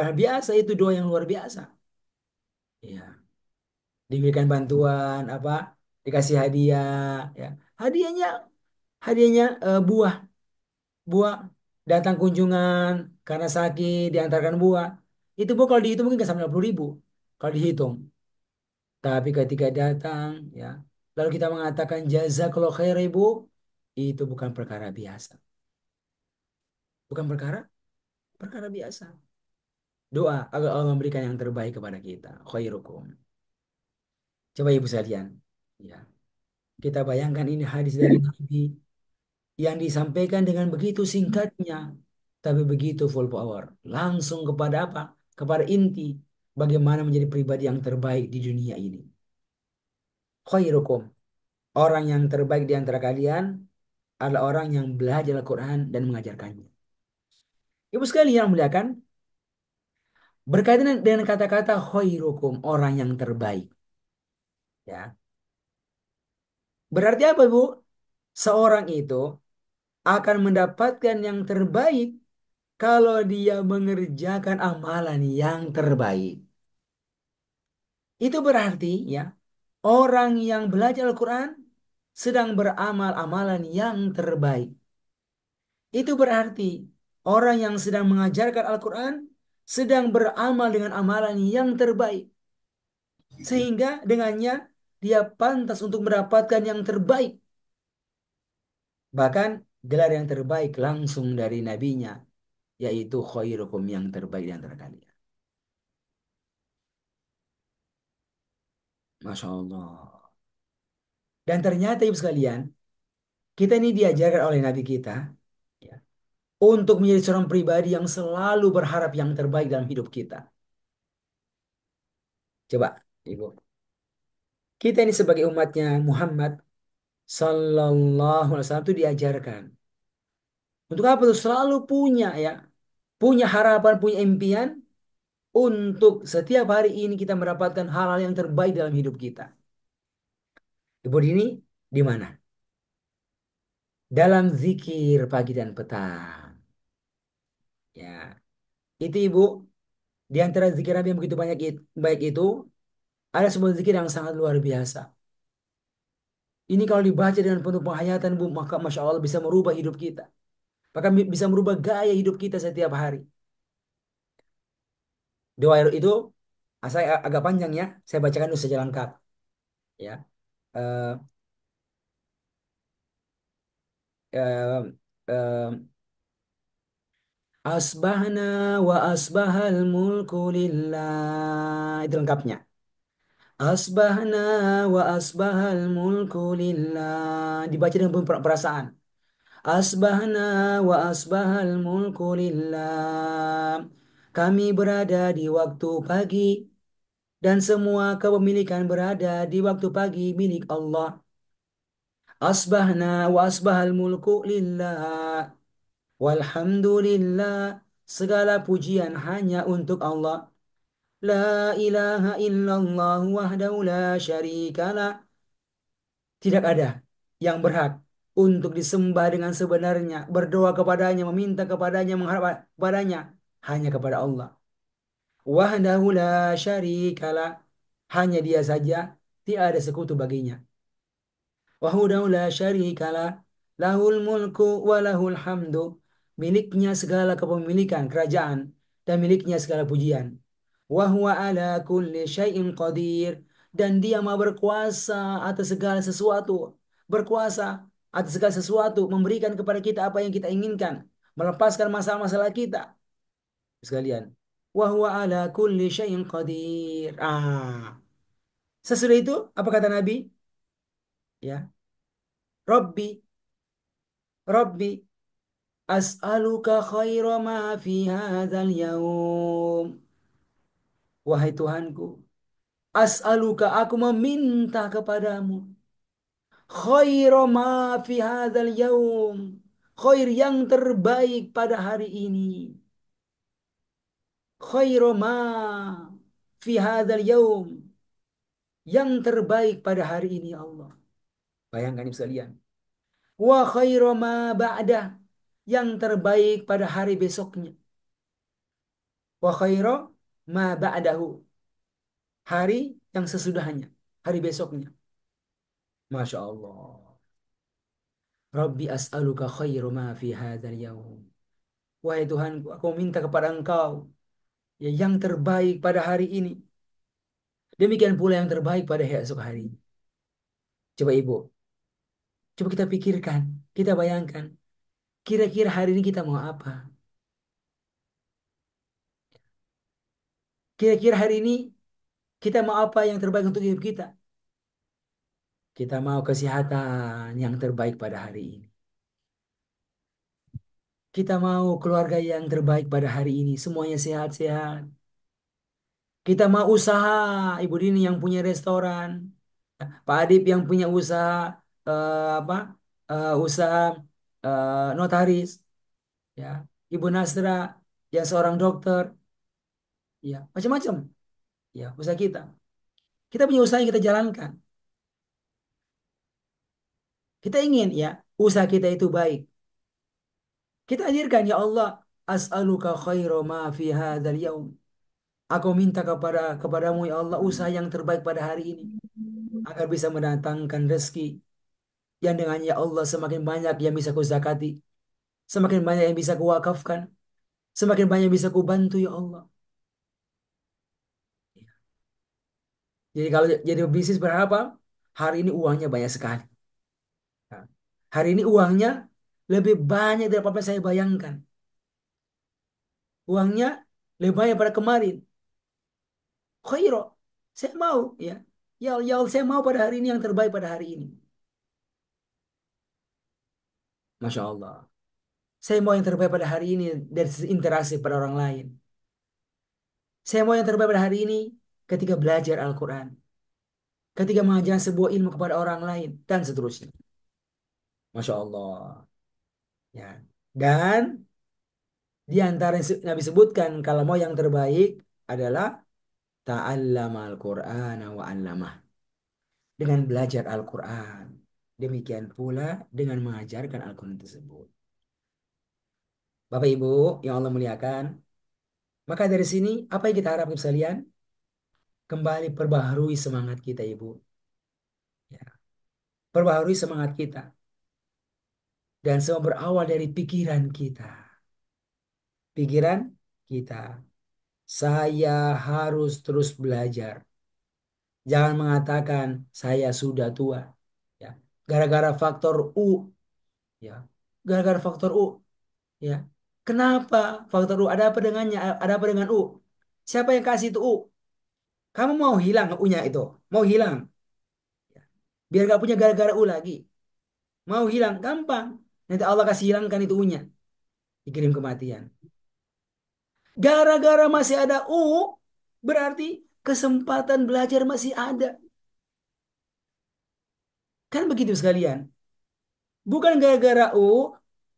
hal biasa, itu doa yang luar biasa. Ya, diberikan bantuan apa, dikasih hadiah, ya. Hadiahnya hadiahnya buah, buah datang kunjungan karena sakit diantarkan buah. Itu buah kalau dihitung mungkin nggak sampai 50.000 kalau dihitung. Tapi ketika datang, ya, lalu kita mengatakan jazakallahu khair ibu, itu bukan perkara biasa, bukan perkara biasa. Doa agar Allah memberikan yang terbaik kepada kita. Khairukum. Coba ibu sekalian, ya, kita bayangkan ini hadis dari Nabi yang disampaikan dengan begitu singkatnya, tapi begitu full power. Langsung kepada apa? Kepada inti bagaimana menjadi pribadi yang terbaik di dunia ini. Khairukum. Orang yang terbaik di antara kalian adalah orang yang belajar Al-Quran dan mengajarkannya. Ibu sekalian yang muliakan, berkaitan dengan kata-kata khairukum, orang yang terbaik. Ya. Berarti apa, Bu? Seorang itu akan mendapatkan yang terbaik kalau dia mengerjakan amalan yang terbaik. Itu berarti ya, orang yang belajar Al-Quran sedang beramal amalan yang terbaik. Itu berarti orang yang sedang mengajarkan Al-Quran sedang beramal dengan amalan yang terbaik. Sehingga dengannya dia pantas untuk mendapatkan yang terbaik. Bahkan gelar yang terbaik langsung dari nabinya, yaitu khairukum, yang terbaik di antara kalian. Masya Allah. Dan ternyata ibu sekalian, kita ini diajarkan oleh nabi kita, ya, untuk menjadi seorang pribadi yang selalu berharap yang terbaik dalam hidup kita. Coba, ibu. Kita ini sebagai umatnya Muhammad Sallallahu Alaihi Wasallam itu diajarkan. Untuk apa tuh? Selalu punya, ya. Punya harapan, punya impian untuk setiap hari ini kita mendapatkan hal-hal yang terbaik dalam hidup kita. Ibu ini di mana? Dalam zikir pagi dan petang. Ya, itu ibu, di antara zikir Nabi yang begitu banyak baik itu, ada sebuah zikir yang sangat luar biasa. Ini kalau dibaca dengan penuh penghayatan, bu, maka masya Allah bisa merubah hidup kita. Bahkan bisa merubah gaya hidup kita setiap hari. Doa itu, saya agak panjang ya, saya bacakan dulu secara lengkap. Ya, Eh, eh, eh, Asbahna wa asbahal mulku lillah. Itu lengkapnya. Asbahna wa asbahal mulku lillah. Dibaca dengan penuh perasaan. Asbahna wa asbahal mulku lillah. Kami berada di waktu pagi dan semua kepemilikan berada di waktu pagi milik Allah. Asbahna wa asbahal mulku lillah. Walhamdulillah. Segala pujian hanya untuk Allah. La ilaha illallah wahdahu la syarikalah. Tidak ada yang berhak untuk disembah dengan sebenarnya, berdoa kepadanya, meminta kepadanya, mengharap kepadanya, hanya kepada Allah. Wahdahu la syarikalah. Hanya dia saja, tidak ada sekutu baginya. Wahdahu la syarikalah. Lahul mulku wa lahul hamdu. Miliknya segala kepemilikan kerajaan dan miliknya segala pujian. Wa huwa ala kulli syai'in qadir, dan dia maha berkuasa atas segala sesuatu, berkuasa atas segala sesuatu, memberikan kepada kita apa yang kita inginkan, melepaskan masalah-masalah kita sekalian. Wa huwa ala kulli syai'in qadir. Sesudah itu apa kata Nabi? Ya, Rabbi, Rabbi, as'aluka khaira ma fi hadzal yaum. Wahai Tuhanku, as'aluka, aku meminta kepadamu, khairu ma fi hadzal yaum. Khair yang terbaik pada hari ini. Khairu ma fi hadzal yaum. Yang terbaik pada hari ini ya Allah. Bayangkan ibu sekalian. Wa khairu ma ba'dah. Yang terbaik pada hari besoknya. Wa khairu ma ba'dahu. Hari yang sesudahnya. Hari besoknya. Masya Allah. Rabbi as'aluka khairu ma fi hadzal yaum. Wahai Tuhanku, aku minta kepada Engkau, ya, yang terbaik pada hari ini. Demikian pula yang terbaik pada esok hari. Coba Ibu, coba kita pikirkan, kita bayangkan, kira-kira hari ini kita mau apa? Kira-kira hari ini kita mau apa yang terbaik untuk hidup kita? Kita mau kesehatan yang terbaik pada hari ini. Kita mau keluarga yang terbaik pada hari ini, semuanya sehat-sehat. Kita mau usaha, Ibu Dini yang punya restoran, Pak Adip yang punya usaha, apa? Usaha notaris, ya. Ibu Nasra yang seorang dokter, ya, macam-macam, ya, usaha kita. Kita punya usaha yang kita jalankan. Kita ingin, ya, usaha kita itu baik. Kita hadirkan, ya Allah, as'aluka khairu ma fi hadzal yaum. Aku minta kepadamu, ya Allah, usaha yang terbaik pada hari ini agar bisa mendatangkan rezeki yang dengannya, ya Allah, semakin banyak yang bisa ku zakati, semakin banyak yang bisa ku wakafkan, semakin banyak yang bisa ku bantu, ya Allah. Jadi kalau jadi bisnis berapa? Hari ini uangnya banyak sekali. Nah, Hari ini uangnya lebih banyak daripada apa yang saya bayangkan. Uangnya lebih banyak pada kemarin. Khairo. Saya mau ya. Ya, ya Allah, saya mau pada hari ini yang terbaik pada hari ini. Masya Allah. Saya mau yang terbaik pada hari ini dari sisi interaksi pada orang lain. Saya mau yang terbaik pada hari ini ketika belajar Al-Quran. Ketika mengajarkan sebuah ilmu kepada orang lain. Dan seterusnya. Masya Allah. Ya. Dan di antara yang Nabi sebutkan kalau mau yang terbaik adalah ta'allama al-Qur'an wa 'allamah. Dengan belajar Al-Quran. Demikian pula dengan mengajarkan Al-Quran tersebut. Bapak Ibu yang Allah muliakan, maka dari sini apa yang kita harapkan sekalian? Kembali perbaharui semangat kita, Ibu. Ya, perbaharui semangat kita. Dan semua berawal dari pikiran kita. Pikiran kita. Saya harus terus belajar. Jangan mengatakan saya sudah tua. Ya, gara-gara faktor U. Ya, gara-gara faktor U. Ya. Kenapa faktor U? Ada apa dengannya? Ada apa dengan U? Siapa yang kasih itu U? Kamu mau hilang U-nya itu? Mau hilang? Biar gak punya gara-gara U lagi. Mau hilang? Gampang. Nanti Allah kasih hilangkan itu U-nya. Dikirim kematian. Gara-gara masih ada U, berarti kesempatan belajar masih ada. Kan begitu sekalian. Bukan gara-gara U,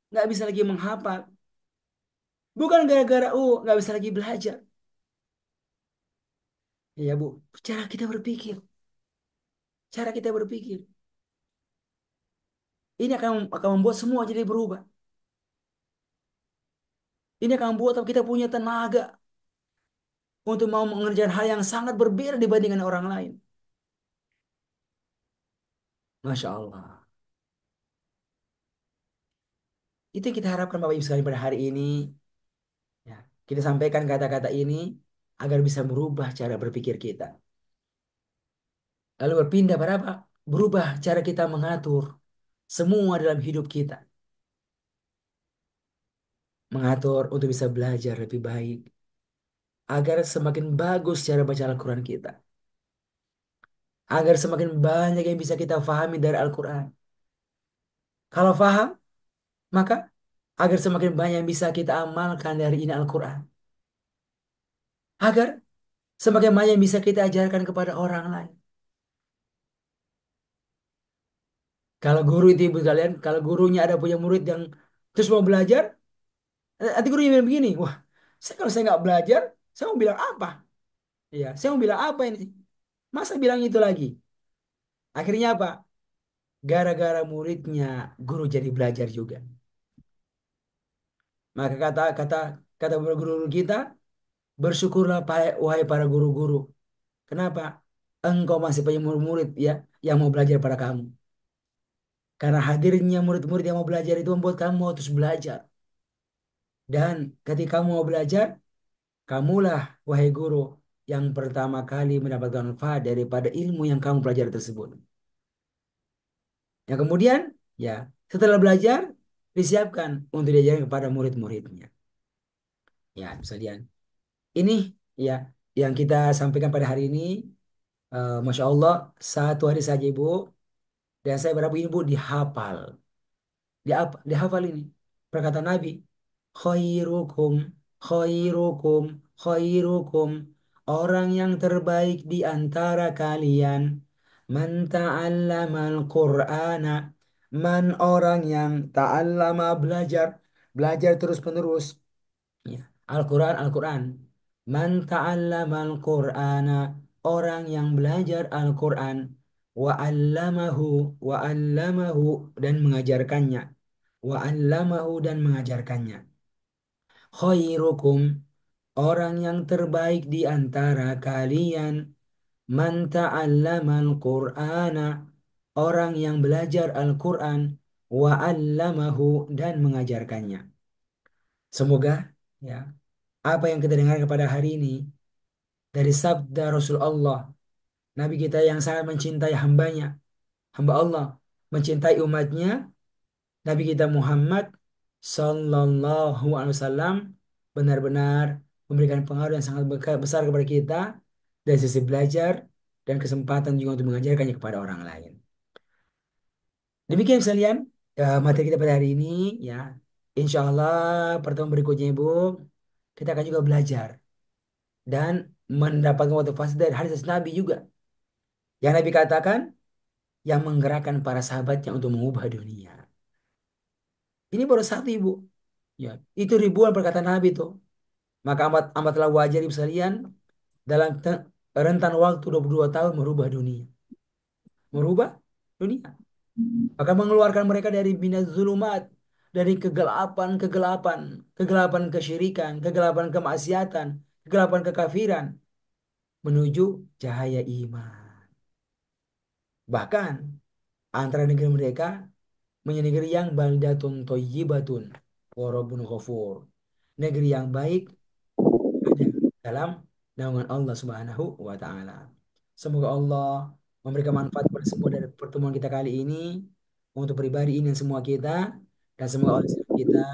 nggak bisa lagi menghafal. Bukan gara-gara U, nggak bisa lagi belajar. Ya Bu, cara kita berpikir. Cara kita berpikir. Ini akan membuat semua jadi berubah. Ini akan membuat kita punya tenaga untuk mau mengerjakan hal yang sangat berbeda dibandingkan orang lain. Masya Allah. Itu yang kita harapkan Bapak Ibu sekalian pada hari ini. Ya, kita sampaikan kata-kata ini agar bisa merubah cara berpikir kita. Lalu berpindah pada apa? Berubah cara kita mengatur semua dalam hidup kita. Mengatur untuk bisa belajar lebih baik. Agar semakin bagus cara baca Al-Quran kita. Agar semakin banyak yang bisa kita fahami dari Al-Quran. Kalau faham, maka agar semakin banyak yang bisa kita amalkan dari ini Al-Quran. Agar semakin banyak yang bisa kita ajarkan kepada orang lain. Kalau guru itu ibu kalian, kalau gurunya ada punya murid yang terus mau belajar, nanti gurunya bilang begini, wah, kalau saya nggak belajar, saya mau bilang apa? Iya, saya mau bilang apa ini? Masa bilang itu lagi? Akhirnya apa? Gara-gara muridnya, guru jadi belajar juga. Maka kata kata kata guru kita, bersyukurlah wahai para guru-guru. Kenapa? Engkau masih punya murid-murid ya yang mau belajar pada kamu. Karena hadirnya murid-murid yang mau belajar itu membuat kamu mau terus belajar. Dan ketika kamu mau belajar, kamulah wahai guru yang pertama kali mendapatkan manfaat daripada ilmu yang kamu pelajari tersebut. Yang kemudian, ya setelah belajar, disiapkan untuk diajarkan kepada murid-muridnya. Ya, misalnya ini ya yang kita sampaikan pada hari ini. Masya Allah, satu hari saja Ibu. Dan saya berharap Ibu dihafal. Dihafal ini. Perkataan Nabi. Khairukum, khairukum, khairukum. Orang yang terbaik di antara kalian. Man ta'allamal Qur'ana. Man orang yang ta'allama belajar. Belajar terus-menerus. Ya. Al-Quran, Al-Quran. Man ta'allamal Qur'ana. Orang yang belajar Al-Quran. Wa allamahu dan mengajarkannya. Wa allamahu dan mengajarkannya. Khairukum. Orang yang terbaik di antara kalian. Man ta'allamal Qur'ana. Orang yang belajar Al-Quran. Wa allamahu dan mengajarkannya. Semoga ya apa yang kita dengar pada hari ini dari sabda Rasulullah, Nabi kita yang sangat mencintai hambanya, hamba Allah, mencintai umatnya, Nabi kita Muhammad Sallallahu Alaihi Wasallam benar-benar memberikan pengaruh yang sangat besar kepada kita dari sisi belajar dan kesempatan juga untuk mengajarkannya kepada orang lain. Demikian sekalian materi kita pada hari ini ya. Insya Allah pertemuan berikutnya Ibu kita akan juga belajar dan mendapatkan motivasi dari hadis Nabi juga. Yang Nabi katakan yang menggerakkan para sahabatnya untuk mengubah dunia. Ini baru satu Ibu. Ya, itu ribuan perkataan Nabi itu. Maka amatlah wajar Ibu sekalian dalam rentan waktu 22 tahun merubah dunia. Merubah dunia. Maka mengeluarkan mereka dari minaz zulumat, dari kegelapan, kegelapan kesyirikan, kegelapan kemaksiatan, kegelapan kekafiran menuju cahaya iman. Bahkan antara negeri mereka menjadi negeri yang baldatun thayyibatun wa rabbun ghafur. Negeri yang baik ada dalam naungan Allah Subhanahu wa taala. Semoga Allah memberikan manfaat kepada semua dari pertemuan kita kali ini untuk pribadi ini dan semua kita dan semoga Allah kita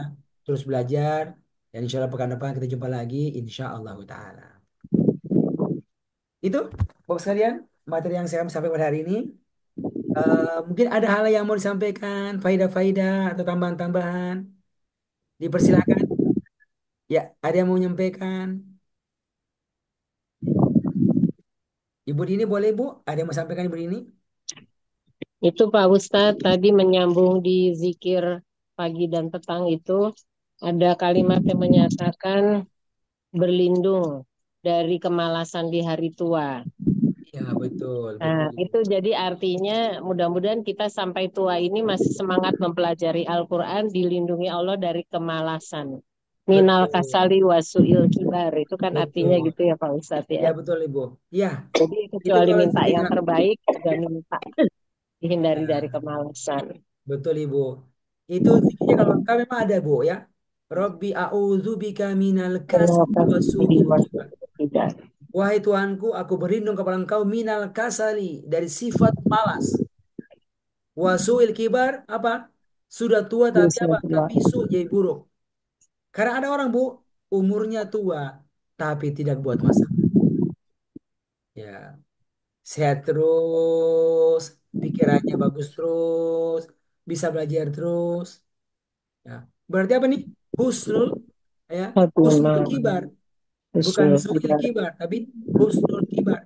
terus belajar dan insya Allah pekan depan kita jumpa lagi insya Allah taala. Itu Bapak sekalian materi yang saya sampaikan pada hari ini. Mungkin ada hal yang mau disampaikan, faidah-faidah atau tambahan-tambahan. Dipersilakan. Ya, ada yang mau menyampaikan? Ibu Dini boleh Bu? Ada yang mau sampaikan Ibu Dini? Itu Pak Ustadz tadi menyambung di zikir pagi dan petang itu ada kalimat yang menyatakan berlindung dari kemalasan di hari tua. Ya, betul, Nah, betul. itu jadi artinya mudah-mudahan kita sampai tua ini masih semangat mempelajari Al-Quran, dilindungi Allah dari kemalasan. Minal Betul, kasali wasu'il kibar. Itu kan artinya betul. gitu ya Pak Ustadz ya. Ya, betul Ibu. Ya, Jadi itu kecuali kalau minta yang zikirnya terbaik, juga minta dihindari dari ya, kemalasan. betul Ibu. Itu zikirnya kalau lengkap memang ada Bu ya. Rabbi a'udzubika minal kasali Kenapa wa jadi su'il kibar. waktu tidak? Wahai Tuhanku, aku berlindung kepada Engkau minal kasali dari sifat malas. Wa su'il kibar apa? Sudah tua tapi Bisa apa? dua. Tapi su jadi buruk. Karena ada orang Bu, umurnya tua tapi tidak buat masalah. Ya, sehat terus, pikirannya bagus terus, bisa belajar terus. Ya, berarti apa nih? Husnul, ya, husnul Khotimah. kibar, bukan Usul suil tiga. kibar, tapi husnul kibar.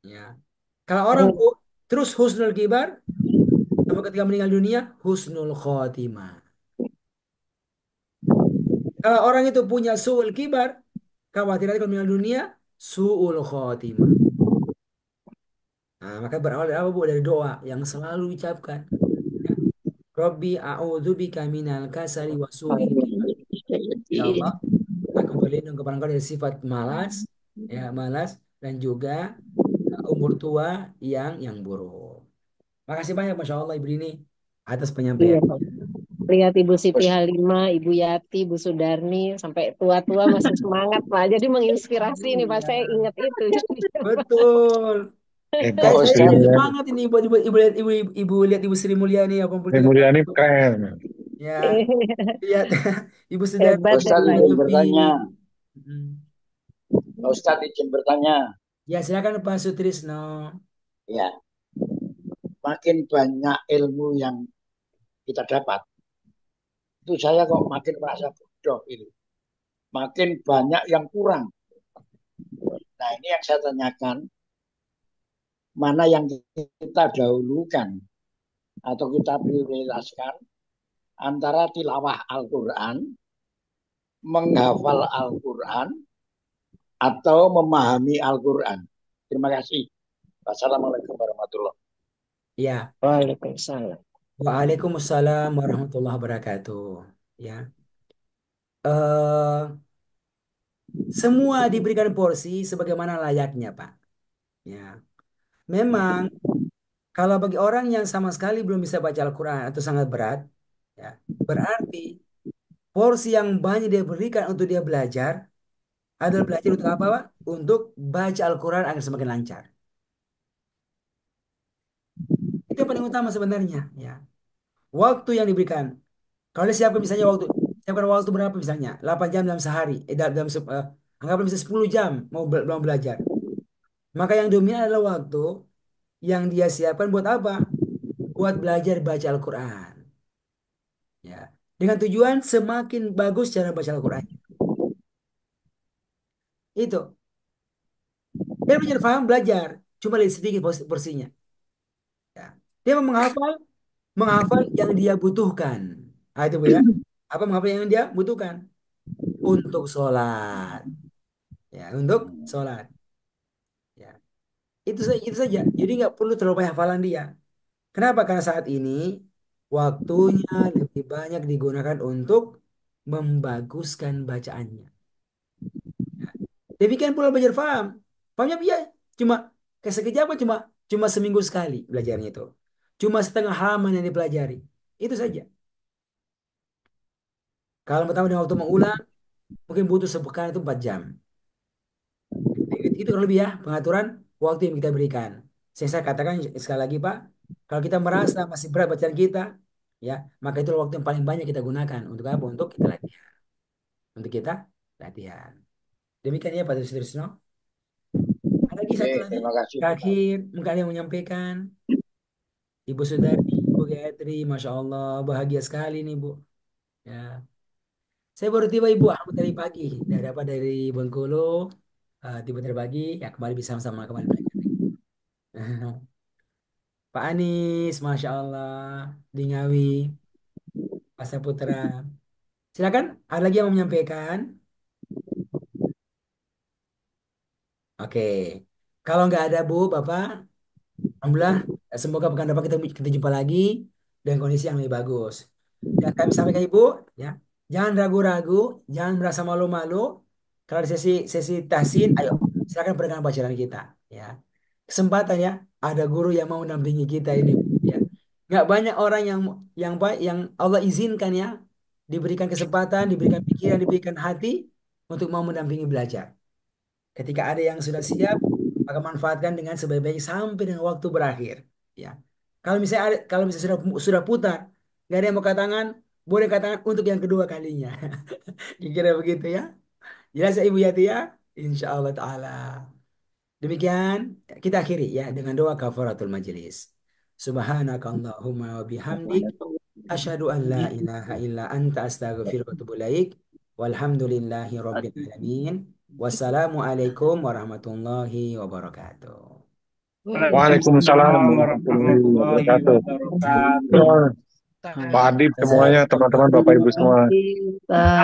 Ya, kalau orang Kan Bu, terus husnul kibar, sama ketika meninggal dunia, husnul khotimah. Kalau orang itu punya suul kibar, khawatir nanti kalau meninggal dunia, suul khotimah. Nah, maka berawal dari apa Bu? Dari doa yang selalu diucapkan. Ya. Robbi a'udzubika minal kasali wa su'il kibar. Ya Allah, aku berlindung kepada Engkau dari sifat malas, ya malas dan juga umur tua yang buruk. Makasih banyak Masya Allah Ibu ini atas iya, penyampaian. Pak. Lihat Ibu Siti Terus Halimah, Ibu Yati, Ibu Sudarni, sampai tua-tua masih semangat, Pak. Jadi menginspirasi nih, Pak. Saya Iya, ingat itu. betul. Pak Saya Hebat jadi Sri Ustadz, semangat ini buat ibu lihat Ibu Sri Mulyani Sri 83 Mulyani tahun. keren. Ya, lihat Ibu sudah Pak Hebat Ustadz emang. izin menyusupi. bertanya. Mm. Pak Ustadz izin bertanya. Ya, silakan Pak Sutrisno. Ya, makin banyak ilmu yang kita dapat, itu saya kok makin merasa bodoh ini. Makin banyak yang kurang. Nah, ini yang saya tanyakan, mana yang kita dahulukan atau kita prioritaskan antara tilawah Al-Quran, menghafal Al-Quran, atau memahami Al-Quran. Terima kasih. Wassalamualaikum warahmatullahi wabarakatuh. Ya, Waalaikumsalam. Waalaikumsalam warahmatullahi wabarakatuh. Ya, eh semua diberikan porsi sebagaimana layaknya, Pak. Ya, memang kalau bagi orang yang sama sekali belum bisa baca Al-Quran atau sangat berat, ya, berarti porsi yang banyak dia berikan untuk dia belajar adalah belajar untuk apa, Pak? Untuk baca Al-Quran agar semakin lancar. Itu yang paling utama sebenarnya, ya. waktu yang diberikan. Kalau dia siapkan misalnya waktu, siapkan waktu berapa misalnya? 8 jam dalam sehari, anggaplah misalnya 10 jam mau belajar. Maka yang dominan adalah waktu yang dia siapkan buat apa? Buat belajar baca Al-Quran. Ya. Dengan tujuan semakin bagus cara baca Al-Quran. Itu. Dia belajar paham, belajar. Cuma lihat sedikit porsinya. Ya. Dia mau menghafal yang dia butuhkan. Ah, itu Bu ya. Apa menghafal yang dia butuhkan? Untuk sholat. Ya, untuk sholat. Ya. Itu saja. Jadi nggak perlu terlalu banyak hafalan dia. Kenapa? Karena saat ini waktunya lebih banyak digunakan untuk membaguskan bacaannya. Ya. Demikian pula belajar paham. Pahamnya ya cuma kayak sekejap apa cuma cuma seminggu sekali belajarnya itu. Cuma setengah halaman yang dipelajari. Itu saja. Kalau pertama dengan waktu mengulang mungkin butuh sepekan itu 4 jam. Itu kalau lebih ya pengaturan waktu yang kita berikan. Saya katakan sekali lagi Pak, kalau kita merasa masih berat bacaan kita, ya maka itu waktu yang paling banyak kita gunakan untuk apa? Untuk kita latihan. Untuk kita latihan. Demikian ya Pak Trisno. Ada lagi Oke, satu lagi terima kasih. terakhir mungkin ada yang menyampaikan. Ibu Sudarni, Ibu Gayatri, Masya Allah bahagia sekali nih Bu. Ya, saya baru tiba Ibu Ahmad dari pagi dari Bengkulu, tiba dari pagi ya kembali bisa sama-sama kembali belajar. Pak Anies, Masya Allah, di Ngawi, Pak Saputra. Silakan, ada lagi yang mau menyampaikan? Oke, kalau nggak ada Bu, Bapak, Alhamdulillah, semoga pekan depan kita jumpa lagi dengan kondisi yang lebih bagus. Dan kami sampaikan Ibu, ya, jangan ragu-ragu, jangan merasa malu-malu. Kalau di sesi sesi tahsin, ayo silakan berikan pelajaran kita, ya. Kesempatan ya, ada guru yang mau mendampingi kita ini, ya. Nggak banyak orang yang baik, yang Allah izinkan ya, diberikan kesempatan, diberikan pikiran, diberikan hati untuk mau mendampingi belajar. Ketika ada yang sudah siap, maka manfaatkan dengan sebaik-baiknya sampai dengan waktu berakhir. Ya. Kalau misalnya sudah putar, nggak ada yang mau tangan, boleh tangan untuk yang kedua kalinya. Kira begitu ya. Jelas ya Ibu Yati ya? Insya Allah Ta'ala. Demikian kita akhiri ya dengan doa kafaratul majelis. Subhanakallahumma wa bihamdik. Asyhadu an la ilaha illa anta astaghfiruka wa atubu ilaik. Walhamdulillahi rabbil alamin. Wassalamualaikum warahmatullahi wabarakatuh. Waalaikumsalam warahmatullahi warahmatullahi wabarakatuh. wabarakatuh. Pak Adib semuanya, teman-teman, Bapak Ibu semua. Kita